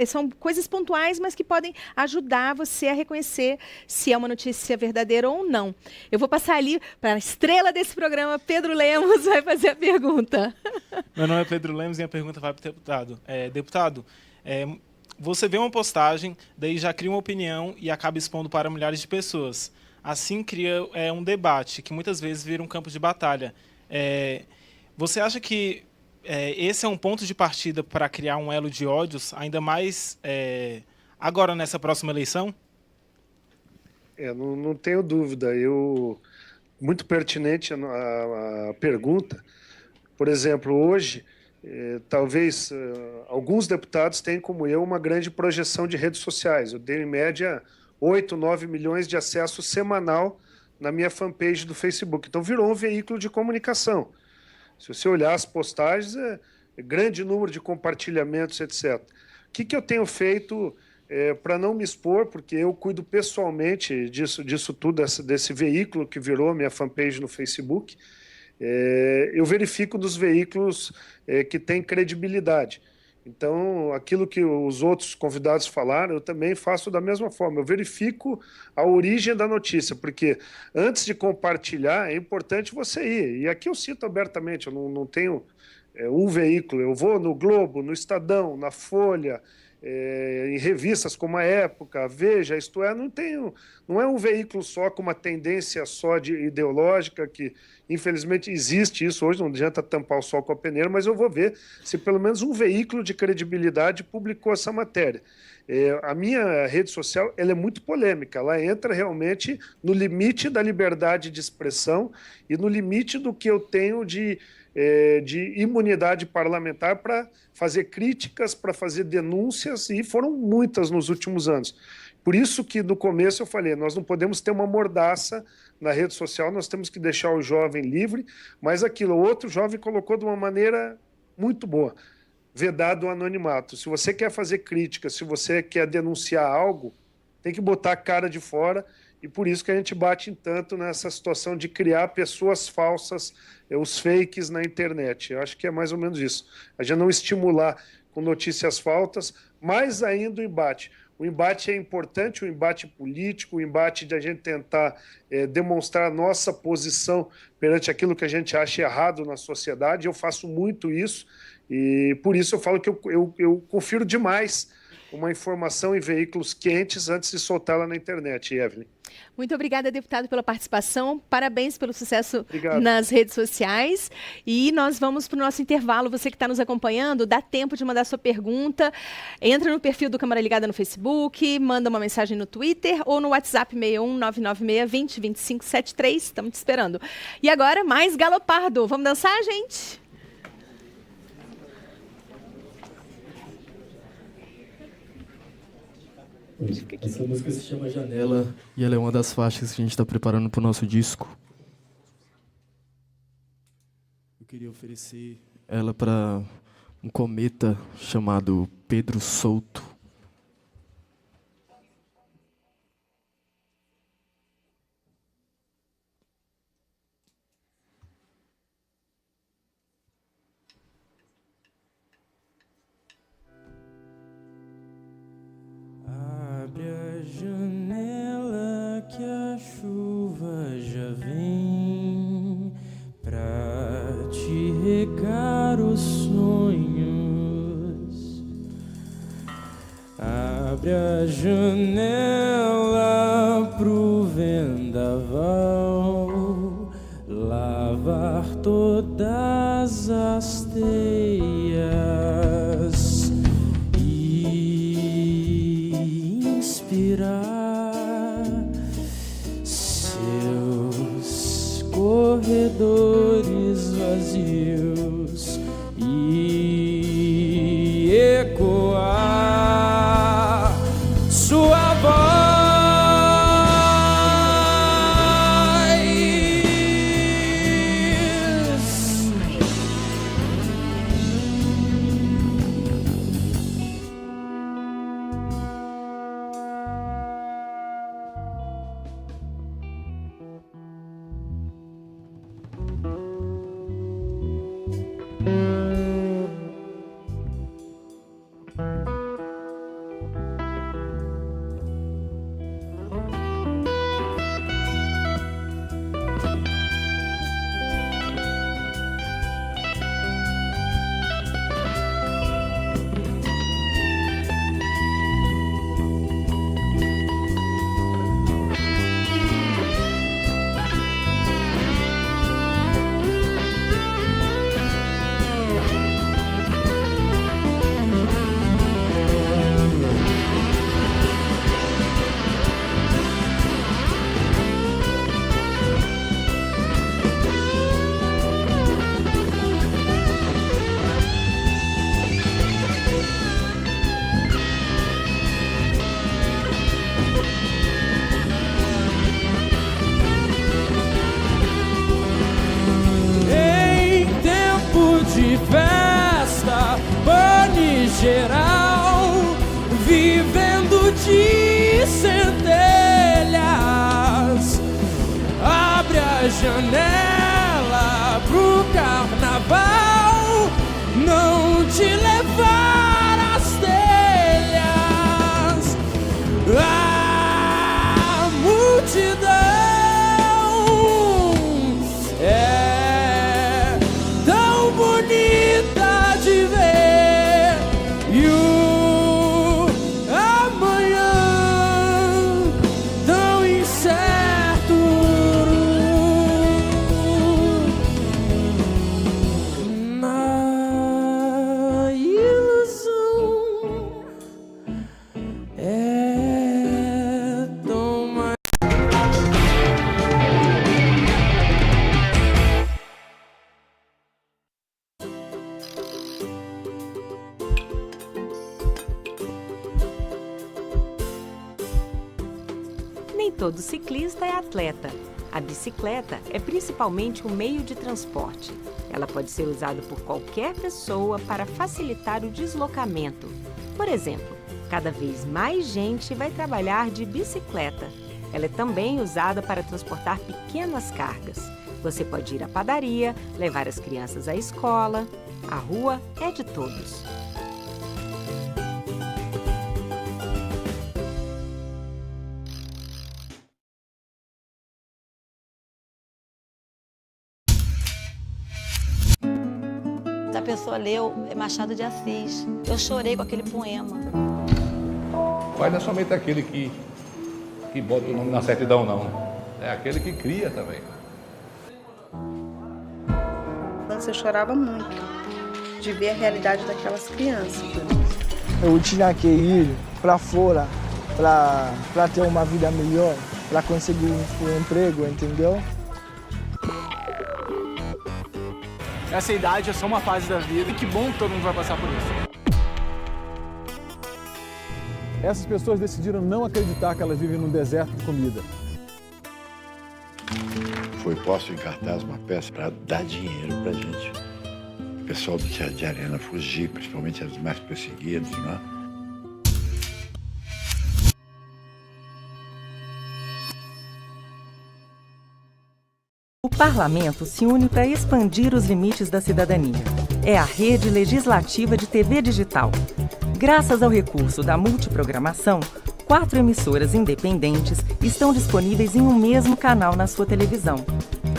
são coisas pontuais, mas que podem ajudar você a reconhecer se é uma notícia verdadeira ou não. Eu vou passar ali para a estrela desse programa, Pedro Lemos, vai fazer a pergunta. Meu nome é Pedro Lemos e a pergunta vai para o deputado. Deputado, você vê uma postagem, daí já cria uma opinião e acaba expondo para milhares de pessoas. Assim cria um debate, que muitas vezes vira um campo de batalha. Você acha que esse é um ponto de partida para criar um elo de ódios, ainda mais agora nessa próxima eleição? Não tenho dúvida. Muito pertinente a pergunta. Por exemplo, hoje, talvez alguns deputados tenham, como eu, uma grande projeção de redes sociais. Eu tenho, em média, 8, 9 milhões de acessos semanal na minha fanpage do Facebook. Então, virou um veículo de comunicação. Se você olhar as postagens, grande número de compartilhamentos, etc. O que eu tenho feito para não me expor, porque eu cuido pessoalmente disso tudo, desse veículo que virou a minha fanpage no Facebook. Eu verifico dos veículos que têm credibilidade. Então, aquilo que os outros convidados falaram, eu também faço da mesma forma. Eu verifico a origem da notícia, porque antes de compartilhar, é importante você ir. E aqui eu cito abertamente, eu não tenho um veículo. Eu vou no Globo, no Estadão, na Folha, em revistas como a Época, a Veja, isto é, não é um veículo só com uma tendência só ideológica, que infelizmente existe isso hoje, não adianta tampar o sol com a peneira, mas eu vou ver se pelo menos um veículo de credibilidade publicou essa matéria. A minha rede social ela é muito polêmica, ela entra realmente no limite da liberdade de expressão e no limite do que eu tenho de imunidade parlamentar para fazer críticas, para fazer denúncias, e foram muitas nos últimos anos. Por isso que no começo eu falei, nós não podemos ter uma mordaça na rede social, nós temos que deixar o jovem livre, mas o outro jovem colocou de uma maneira muito boa, vedado o anonimato. Se você quer fazer crítica, se você quer denunciar algo, tem que botar a cara de fora, e por isso que a gente bate em tanto nessa situação de criar pessoas falsas, os fakes na internet. Eu acho que é mais ou menos isso. A gente não estimular com notícias falsas, mais ainda o embate. O embate é importante, o embate político, o embate de a gente tentar demonstrar a nossa posição perante aquilo que a gente acha errado na sociedade. Eu faço muito isso e por isso eu falo que eu confiro demais uma informação em veículos quentes antes de soltá-la na internet, Evelyn. Muito obrigada, deputado, pela participação. Parabéns pelo sucesso nas redes sociais. E nós vamos para o nosso intervalo. Você que está nos acompanhando, dá tempo de mandar sua pergunta. Entra no perfil do Câmara Ligada no Facebook, manda uma mensagem no Twitter ou no WhatsApp 61996202573. Estamos te esperando. E agora, mais Galopardo. Vamos dançar, gente? Essa música se chama Janela e ela é uma das faixas que a gente está preparando para o nosso disco. Eu queria oferecer ela para um cometa chamado Pedro Souto. Abre a janela que a chuva já vem pra te regar os sonhos. Abre a janela pro vendaval lavar todas as teias e inspirar seus corredores vazios janela pro carnaval, não te levar às telhas. A multidão é tão bonita de ver, e o amanhã tão incerto. Na ilusão é tão mais. Nem todo ciclista é atleta. A bicicleta é principalmente um meio de transporte. Ela pode ser usada por qualquer pessoa para facilitar o deslocamento. Por exemplo, cada vez mais gente vai trabalhar de bicicleta. Ela é também usada para transportar pequenas cargas. Você pode ir à padaria, levar as crianças à escola. A rua é de todos. A pessoa leu Machado de Assis. Eu chorei com aquele poema. O pai não é somente aquele que bota o nome na certidão, não. É aquele que cria também. Antes eu chorava muito de ver a realidade daquelas crianças. Eu tinha que ir para fora para ter uma vida melhor, para conseguir um emprego, entendeu? Essa idade é só uma fase da vida e que bom que todo mundo vai passar por isso. Essas pessoas decidiram não acreditar que elas vivem num deserto de comida. Foi posto em cartaz uma peça para dar dinheiro para gente. O pessoal do Teatro de Arena fugir, principalmente as mais perseguidas, né? O Parlamento se une para expandir os limites da cidadania. É a Rede Legislativa de TV Digital. Graças ao recurso da multiprogramação, 4 emissoras independentes estão disponíveis em um mesmo canal na sua televisão.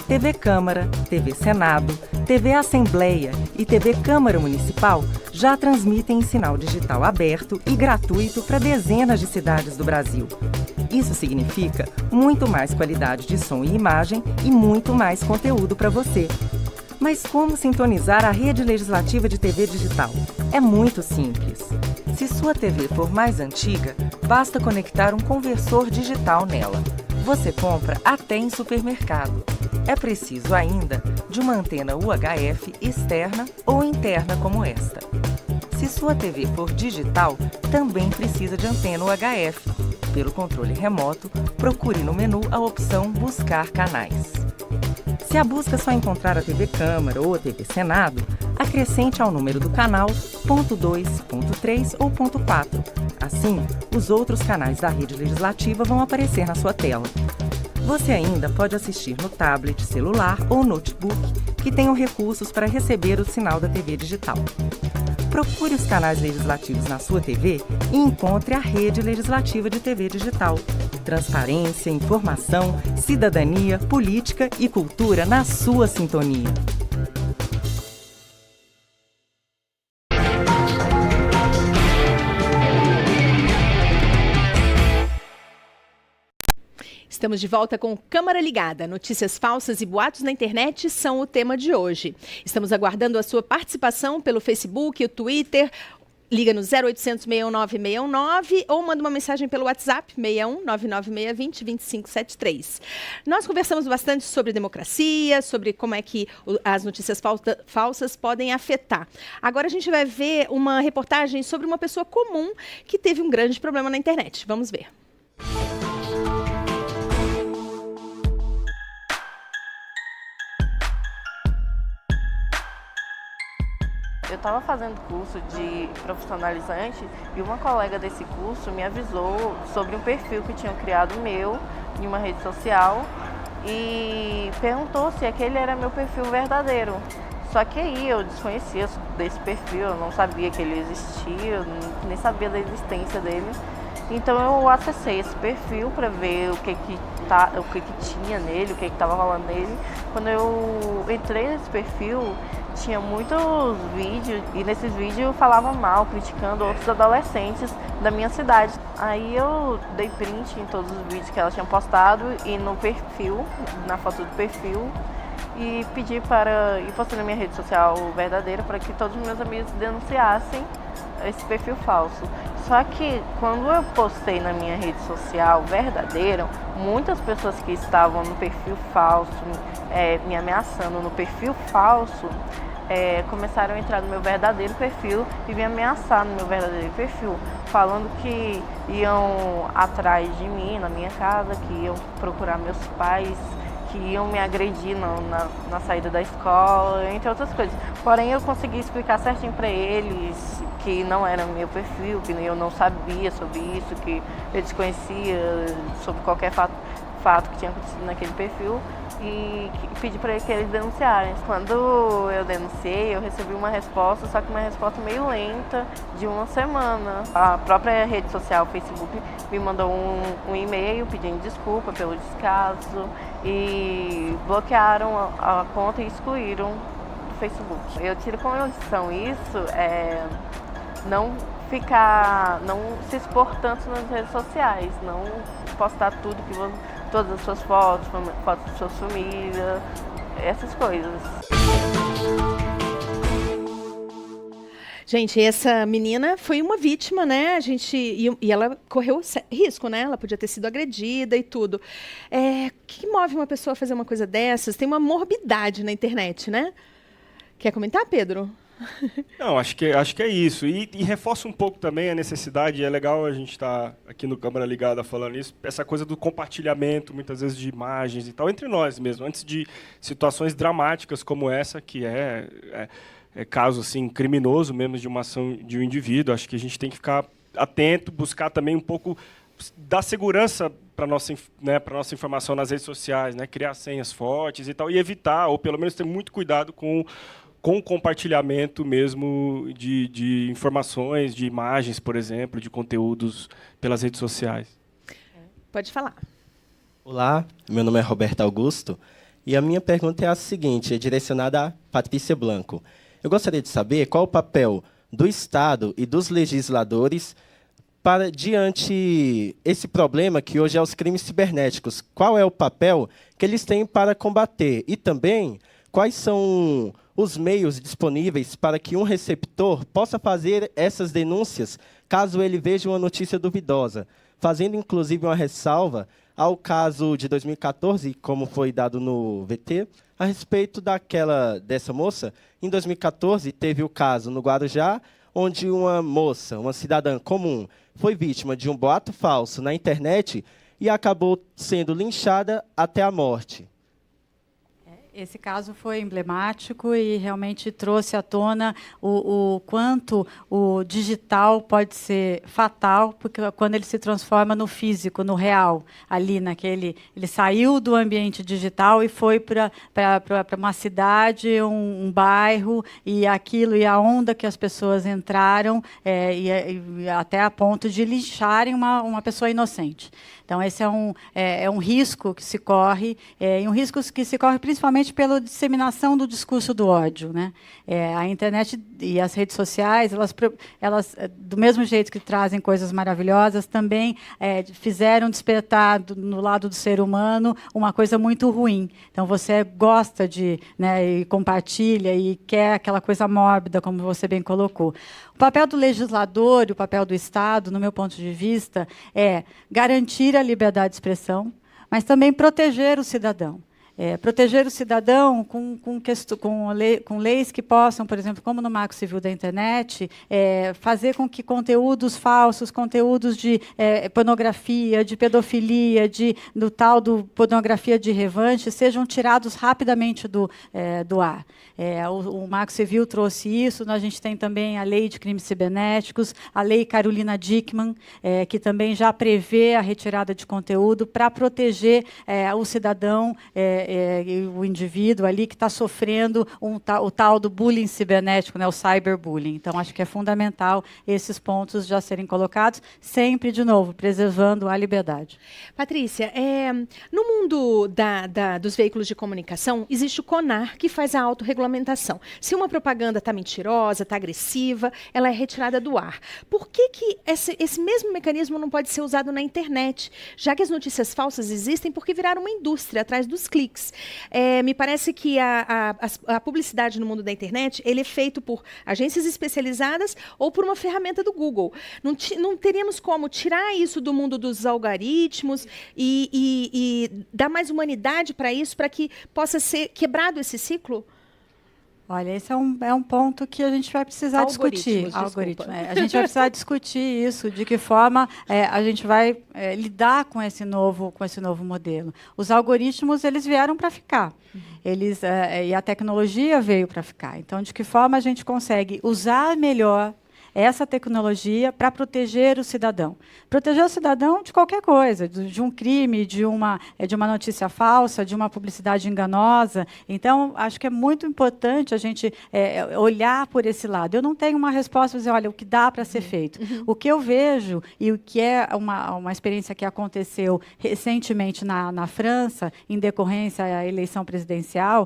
TV Câmara, TV Senado, TV Assembleia e TV Câmara Municipal já transmitem em sinal digital aberto e gratuito para dezenas de cidades do Brasil. Isso significa muito mais qualidade de som e imagem e muito mais conteúdo para você. Mas como sintonizar a Rede Legislativa de TV Digital? É muito simples. Se sua TV for mais antiga, basta conectar um conversor digital nela. Você compra até em supermercado. É preciso ainda de uma antena UHF externa ou interna como esta. Se sua TV for digital, também precisa de antena UHF. Pelo controle remoto, procure no menu a opção Buscar Canais. Se a busca só encontrar a TV Câmara ou a TV Senado, acrescente ao número do canal ponto 2, ponto 3 ou ponto 4. Assim, os outros canais da rede legislativa vão aparecer na sua tela. Você ainda pode assistir no tablet, celular ou notebook, que tenham recursos para receber o sinal da TV digital. Procure os canais legislativos na sua TV e encontre a Rede Legislativa de TV Digital. Transparência, informação, cidadania, política e cultura na sua sintonia. Estamos de volta com Câmara Ligada. Notícias falsas e boatos na internet são o tema de hoje. Estamos aguardando a sua participação pelo Facebook, o Twitter. Liga no 0800 619 619 ou manda uma mensagem pelo WhatsApp 61 99620 2573. Nós conversamos bastante sobre democracia, sobre como é que as notícias falsas podem afetar. Agora a gente vai ver uma reportagem sobre uma pessoa comum que teve um grande problema na internet. Vamos ver. Eu estava fazendo curso de profissionalizante e uma colega desse curso me avisou sobre um perfil que tinham criado meu em uma rede social e perguntou se aquele era meu perfil verdadeiro. Só que aí eu desconhecia desse perfil, eu não sabia que ele existia, eu nem sabia da existência dele. Então eu acessei esse perfil para ver o que tinha nele, o que estava rolando nele. Quando eu entrei nesse perfil, tinha muitos vídeos, e nesses vídeos eu falava mal, criticando outros adolescentes da minha cidade. Aí eu dei print em todos os vídeos que ela tinha postado e no perfil, na foto do perfil, e pedi e postei na minha rede social verdadeira para que todos os meus amigos denunciassem esse perfil falso. Só que quando eu postei na minha rede social verdadeira, muitas pessoas que estavam no perfil falso, me ameaçando no perfil falso, começaram a entrar no meu verdadeiro perfil e me ameaçar no meu verdadeiro perfil, falando que iam atrás de mim na minha casa, que iam procurar meus pais, que iam me agredir na saída da escola, entre outras coisas. Porém, eu consegui explicar certinho para eles que não era meu perfil, que eu não sabia sobre isso, que eu desconhecia sobre qualquer fato que tinha acontecido naquele perfil, e pedi para que eles denunciarem. Quando eu denunciei, eu recebi uma resposta, só que uma resposta meio lenta, de uma semana. A própria rede social, Facebook, me mandou um e-mail pedindo desculpa pelo descaso e bloquearam a conta e excluíram do Facebook. Eu tiro como lição isso, não se expor tanto nas redes sociais, não postar todas as suas fotos da sua família, essas coisas. Gente, essa menina foi uma vítima, né? E ela correu risco, né? Ela podia ter sido agredida e tudo. O que move uma pessoa a fazer uma coisa dessas? Tem uma morbidade na internet, né? Quer comentar, Pedro? Não, acho que é isso. E reforça um pouco também a necessidade, é legal a gente estar aqui no Câmara Ligada falando isso, essa coisa do compartilhamento, muitas vezes de imagens e tal, entre nós mesmo, antes de situações dramáticas como essa, que é caso assim, criminoso mesmo de uma ação de um indivíduo. Acho que a gente tem que ficar atento, buscar também um pouco da segurança para nossa informação nas redes sociais, né? Criar senhas fortes e tal, e evitar, ou pelo menos ter muito cuidado com o compartilhamento mesmo de informações, de imagens, por exemplo, de conteúdos pelas redes sociais. Pode falar. Olá, meu nome é Roberto Augusto e a minha pergunta é a seguinte, é direcionada a Patrícia Blanco. Eu gostaria de saber qual o papel do Estado e dos legisladores diante esse problema que hoje é os crimes cibernéticos. Qual é o papel que eles têm para combater? E também, quais são os meios disponíveis para que um receptor possa fazer essas denúncias caso ele veja uma notícia duvidosa, fazendo inclusive uma ressalva ao caso de 2014, como foi dado no VT, a respeito dessa moça. Em 2014, teve o caso no Guarujá, onde uma moça, uma cidadã comum, foi vítima de um boato falso na internet e acabou sendo linchada até a morte. Esse caso foi emblemático e realmente trouxe à tona o quanto o digital pode ser fatal, porque quando ele se transforma no físico, no real, ali naquele, ele saiu do ambiente digital e foi para uma cidade, um bairro, e aquilo e a onda que as pessoas entraram, e até a ponto de lincharem uma pessoa inocente. Então, esse é um risco que se corre, e um risco que se corre principalmente pela disseminação do discurso do ódio, né? A internet e as redes sociais, elas do mesmo jeito que trazem coisas maravilhosas, também fizeram despertar no lado do ser humano uma coisa muito ruim. Então, você gosta e compartilha e quer aquela coisa mórbida, como você bem colocou. O papel do legislador e o papel do Estado, no meu ponto de vista, é garantir a liberdade de expressão, mas também proteger o cidadão. proteger o cidadão com leis que possam, por exemplo, como no Marco Civil da Internet, fazer com que conteúdos falsos, conteúdos de pornografia, de pedofilia, do pornografia de relevante, sejam tirados rapidamente do ar. O Marco Civil trouxe isso, a gente tem também a Lei de Crimes Cibernéticos, a Lei Carolina Dickmann, que também já prevê a retirada de conteúdo para proteger o cidadão, o indivíduo ali que está sofrendo o tal do bullying cibernético, né, o cyberbullying. Então, acho que é fundamental esses pontos já serem colocados, sempre, de novo, preservando a liberdade. Patrícia, no mundo dos veículos de comunicação, existe o CONAR, que faz a autorregulamentação. Se uma propaganda está mentirosa, está agressiva, ela é retirada do ar. Por que esse mesmo mecanismo não pode ser usado na internet? Já que as notícias falsas existem, porque viraram uma indústria atrás dos cliques. Me parece que a publicidade no mundo da internet ele é feito por agências especializadas ou por uma ferramenta do Google. Não teríamos como tirar isso do mundo dos algoritmos e dar mais humanidade para isso, para que possa ser quebrado esse ciclo? Olha, esse é um ponto que a gente vai precisar discutir. A gente vai precisar discutir isso, de que forma a gente vai lidar com esse novo modelo. Os algoritmos, eles vieram para ficar. E a tecnologia veio para ficar. Então, de que forma a gente consegue usar melhor essa tecnologia para proteger o cidadão. Proteger o cidadão de qualquer coisa, de um crime, de uma notícia falsa, de uma publicidade enganosa. Então, acho que é muito importante a gente olhar por esse lado. Eu não tenho uma resposta para dizer, olha, o que dá para ser feito. O que eu vejo, e o que é uma experiência que aconteceu recentemente na França, em decorrência à eleição presidencial,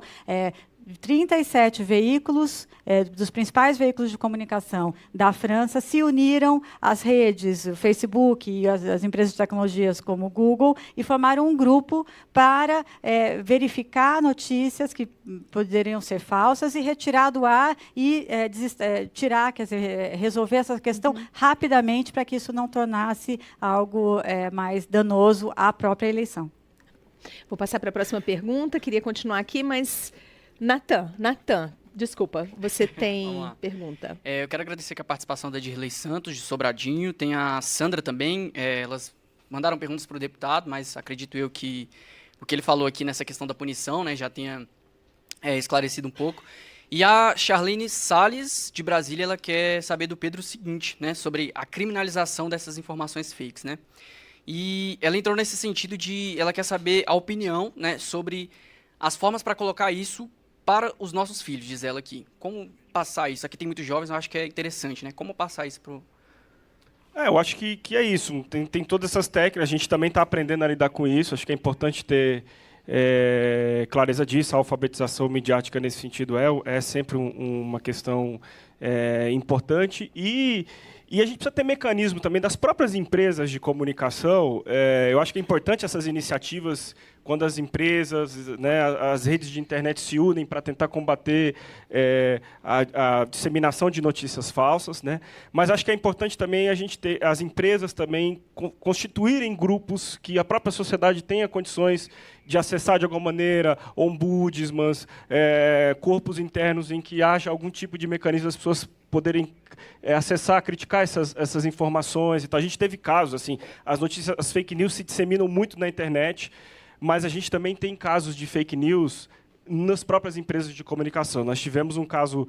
37 veículos, dos principais veículos de comunicação da França, se uniram às redes, o Facebook e as empresas de tecnologias como o Google, e formaram um grupo para verificar notícias que poderiam ser falsas e retirar do ar e resolver essa questão rapidamente para que isso não tornasse algo mais danoso à própria eleição. Vou passar para a próxima pergunta, queria continuar aqui, mas... Natan, desculpa, você tem pergunta. Eu quero agradecer aqui a participação da Dirley Santos, de Sobradinho, tem a Sandra também, elas mandaram perguntas para o deputado, mas acredito eu que o que ele falou aqui nessa questão da punição, né, já tenha esclarecido um pouco. E a Charlene Salles, de Brasília, ela quer saber do Pedro o seguinte, né, sobre a criminalização dessas informações fakes, né? E ela entrou nesse sentido ela quer saber a opinião, né, sobre as formas para colocar isso para os nossos filhos, diz ela aqui. Como passar isso? Aqui tem muitos jovens, eu acho que é interessante, né? Como passar isso para o... Eu acho que é isso. Tem todas essas técnicas, a gente também está aprendendo a lidar com isso. Acho que é importante ter clareza disso. A alfabetização midiática, nesse sentido, é sempre uma questão importante. E a gente precisa ter mecanismo também das próprias empresas de comunicação. Eu acho que é importante essas iniciativas, quando as empresas, né, as redes de internet se unem para tentar combater a disseminação de notícias falsas, né? Mas acho que é importante também a gente ter as empresas também constituírem grupos que a própria sociedade tenha condições de acessar de alguma maneira, ombudsmans, corpos internos em que haja algum tipo de mecanismo das pessoas poderem acessar, criticar essas informações. Então, a gente teve casos, assim, as fake news se disseminam muito na internet, mas a gente também tem casos de fake news nas próprias empresas de comunicação. Nós tivemos um caso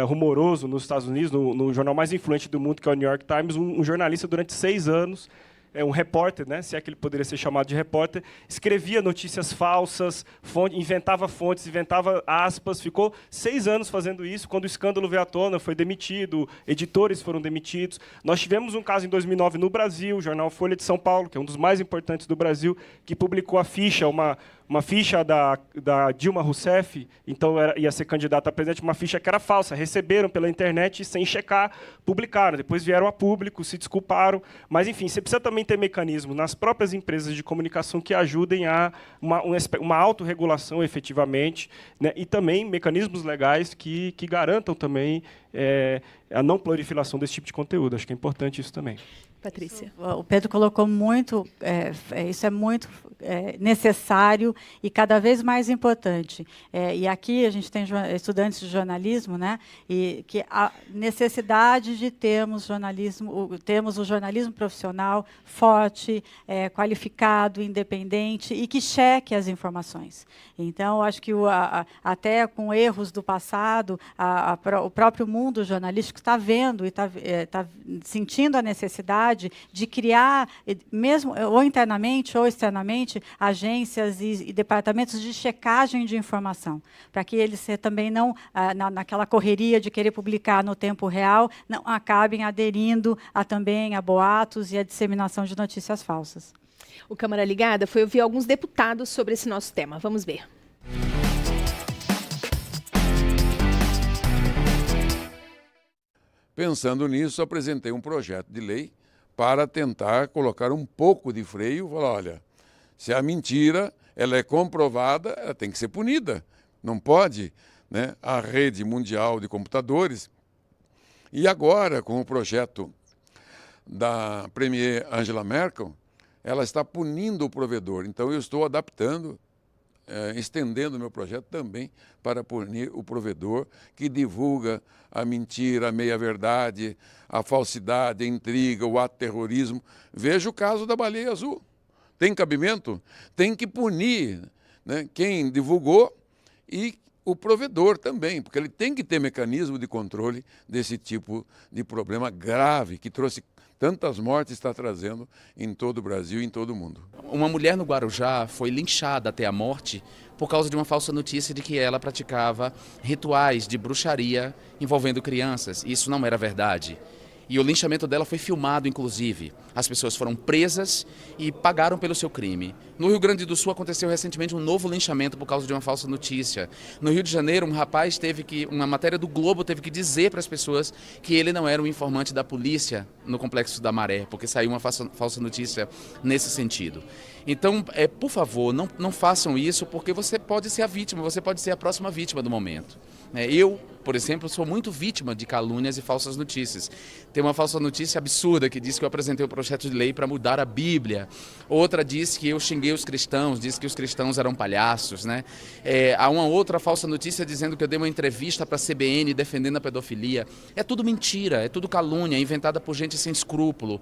rumoroso nos Estados Unidos, no jornal mais influente do mundo, que é o New York Times, um jornalista durante 6 anos, um repórter, né, se é que ele poderia ser chamado de repórter, escrevia notícias falsas, inventava fontes, inventava aspas, ficou 6 anos fazendo isso. Quando o escândalo veio à tona, foi demitido, editores foram demitidos. Nós tivemos um caso em 2009 no Brasil, o jornal Folha de São Paulo, que é um dos mais importantes do Brasil, que publicou a ficha, uma ficha da Dilma Rousseff, então ia ser candidata a presidente, uma ficha que era falsa, receberam pela internet e, sem checar, publicaram. Depois vieram a público, se desculparam. Mas, enfim, você precisa também ter mecanismos nas próprias empresas de comunicação que ajudem a uma autorregulação, efetivamente, né? E também mecanismos legais que garantam também a não proliferação desse tipo de conteúdo. Acho que é importante isso também. Patrícia. O Pedro colocou muito, isso é muito necessário e cada vez mais importante. E aqui a gente tem estudantes de jornalismo, né? E que a necessidade de termos o jornalismo profissional forte, qualificado, independente e que cheque as informações. Então, acho que até com erros do passado, o próprio mundo jornalístico está vendo e está sentindo a necessidade de criar, mesmo ou internamente ou externamente, agências e departamentos de checagem de informação, para que eles também não, naquela correria de querer publicar no tempo real, não acabem aderindo também a boatos e a disseminação de notícias falsas. O Câmara Ligada foi ouvir alguns deputados sobre esse nosso tema. Vamos ver. Pensando nisso, apresentei um projeto de lei para tentar colocar um pouco de freio, falar, olha, se a mentira ela é comprovada, ela tem que ser punida. Não pode, né, a rede mundial de computadores. E agora, com o projeto da Premier Angela Merkel, ela está punindo o provedor. Então, eu estou adaptando, estendendo o meu projeto também para punir o provedor que divulga a mentira, a meia-verdade, a falsidade, a intriga, o ato terrorismo. Veja o caso da baleia azul. Tem cabimento? Tem que punir, né, quem divulgou e o provedor também, porque ele tem que ter mecanismo de controle desse tipo de problema grave que trouxe tantas mortes, está trazendo em todo o Brasil e em todo o mundo. Uma mulher no Guarujá foi linchada até a morte por causa de uma falsa notícia de que ela praticava rituais de bruxaria envolvendo crianças. Isso não era verdade. E o linchamento dela foi filmado, inclusive. As pessoas foram presas e pagaram pelo seu crime. No Rio Grande do Sul aconteceu recentemente um novo linchamento por causa de uma falsa notícia. No Rio de Janeiro, um rapaz uma matéria do Globo teve que dizer para as pessoas que ele não era um informante da polícia no Complexo da Maré, porque saiu uma falsa notícia nesse sentido. Então, por favor, não façam isso, porque você pode ser a vítima, você pode ser a próxima vítima do momento. Eu, por exemplo, sou muito vítima de calúnias e falsas notícias. Tem uma falsa notícia absurda que diz que eu apresentei um projeto de lei para mudar a Bíblia. Outra diz que eu xinguei os cristãos, diz que os cristãos eram palhaços, né? Há uma outra falsa notícia dizendo que eu dei uma entrevista para a CBN defendendo a pedofilia. É tudo mentira, é tudo calúnia, inventada por gente sem escrúpulo,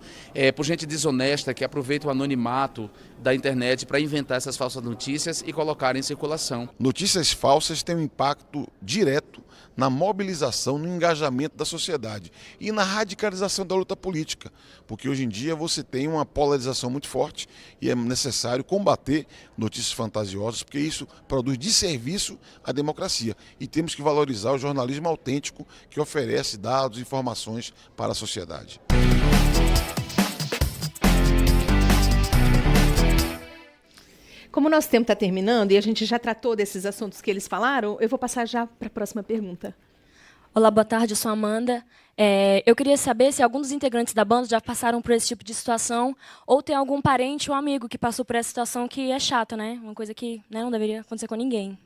por gente desonesta que aproveita o anonimato da internet para inventar essas falsas notícias e colocar em circulação. Notícias falsas têm um impacto direto na mobilização, no engajamento da sociedade e na radicalização da luta política, porque hoje em dia você tem uma polarização muito forte e é necessário combater notícias fantasiosas, porque isso produz desserviço à democracia e temos que valorizar o jornalismo autêntico que oferece dados e informações para a sociedade. Como o nosso tempo está terminando e a gente já tratou desses assuntos que eles falaram, eu vou passar já para a próxima pergunta. Olá, boa tarde, eu sou a Amanda. Eu queria saber se algum dos integrantes da banda já passaram por esse tipo de situação ou tem algum parente ou amigo que passou por essa situação que é chata, né? Uma coisa que, né, não deveria acontecer com ninguém.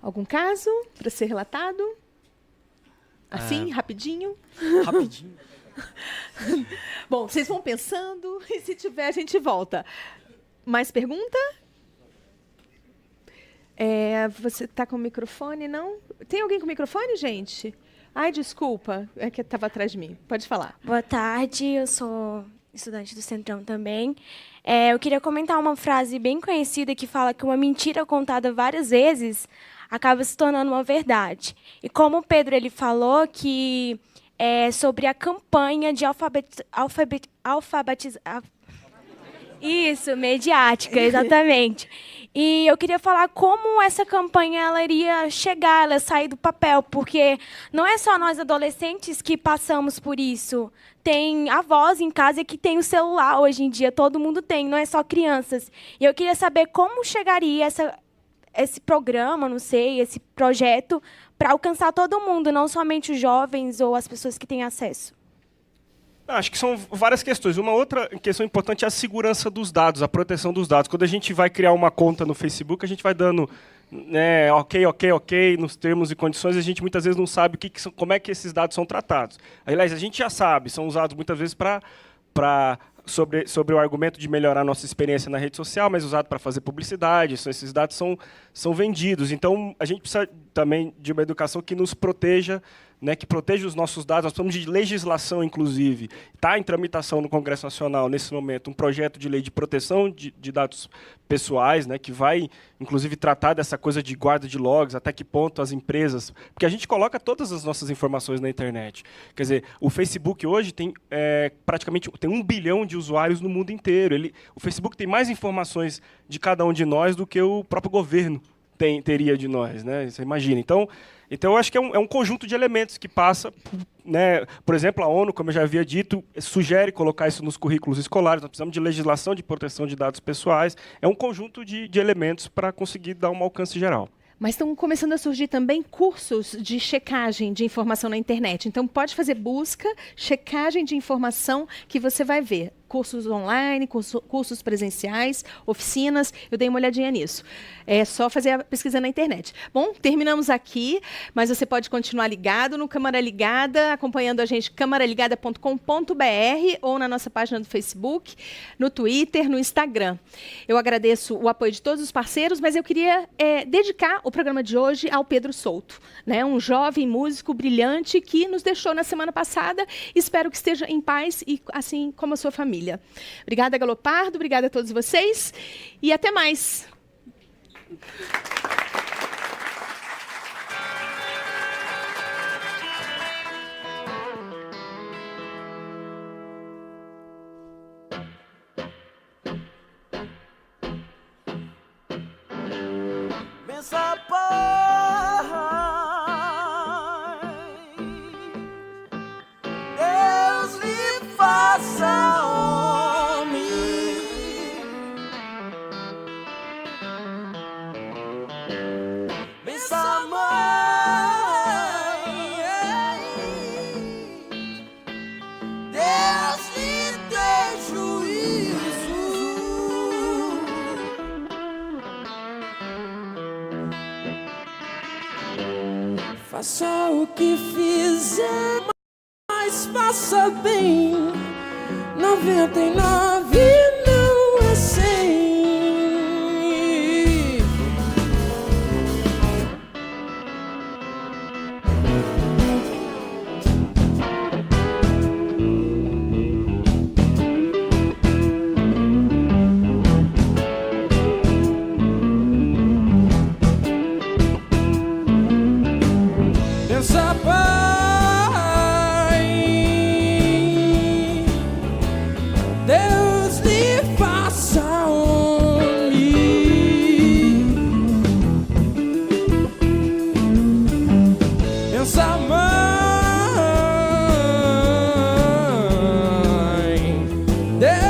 Algum caso para ser relatado? Assim, rapidinho? Rapidinho. Bom, vocês vão pensando e se tiver a gente volta. Mais pergunta? Você está com o microfone, não? Tem alguém com o microfone, gente? Ai, desculpa, é que estava atrás de mim. Pode falar. Boa tarde, eu sou estudante do Centrão também. Eu queria comentar uma frase bem conhecida que fala que uma mentira contada várias vezes acaba se tornando uma verdade. E como o Pedro ele falou que sobre a campanha de alfabetização. Isso, mediática, exatamente. E eu queria falar como essa campanha ela iria chegar, ela sair do papel, porque não é só nós adolescentes que passamos por isso. Tem avós em casa que tem o celular hoje em dia, todo mundo tem, não é só crianças. E eu queria saber como chegaria esse programa, não sei, esse projeto, para alcançar todo mundo, não somente os jovens ou as pessoas que têm acesso. Acho que são várias questões. Uma outra questão importante é a segurança dos dados, a proteção dos dados. Quando a gente vai criar uma conta no Facebook, a gente vai dando ok, nos termos e condições, a gente muitas vezes não sabe como é que esses dados são tratados. Aliás, a gente já sabe, são usados muitas vezes para sobre o argumento de melhorar a nossa experiência na rede social, mas usado para fazer publicidade. Esses dados são vendidos. Então, a gente precisa também de uma educação que nos proteja, né, que proteja os nossos dados. Nós precisamos de legislação, inclusive. Está em tramitação no Congresso Nacional, nesse momento, um projeto de lei de proteção de dados pessoais, né, que vai, inclusive, tratar dessa coisa de guarda de logs, até que ponto as empresas... Porque a gente coloca todas as nossas informações na internet. Quer dizer, o Facebook hoje tem praticamente 1 bilhão de usuários no mundo inteiro. O Facebook tem mais informações de cada um de nós do que o próprio governo teria de nós, né? Você imagina. Então eu acho que é um conjunto de elementos que passa, né? Por exemplo, a ONU, como eu já havia dito, sugere colocar isso nos currículos escolares. Nós precisamos de legislação de proteção de dados pessoais. É um conjunto de elementos para conseguir dar um alcance geral. Mas estão começando a surgir também cursos de checagem de informação na internet. Então, pode fazer busca, checagem de informação, que você vai ver. Cursos online, cursos presenciais, oficinas. Eu dei uma olhadinha nisso. É só fazer a pesquisa na internet. Bom, terminamos aqui, mas você pode continuar ligado no Câmara Ligada, acompanhando a gente camaraligada.com.br ou na nossa página do Facebook, no Twitter, no Instagram. Eu agradeço o apoio de todos os parceiros, mas eu queria dedicar o programa de hoje ao Pedro Souto, né? Um jovem músico brilhante que nos deixou na semana passada. Espero que esteja em paz, e assim como a sua família. Obrigada, Galopardo, obrigada a todos vocês e até mais. Deus lhe faça homem. Bença mãe. Deus lhe dê juízo. Faça o que fizer, mas faça bem. 99 não é 100. Pensa, pai, Deus lhe faça homem. Pensa, mãe, Deus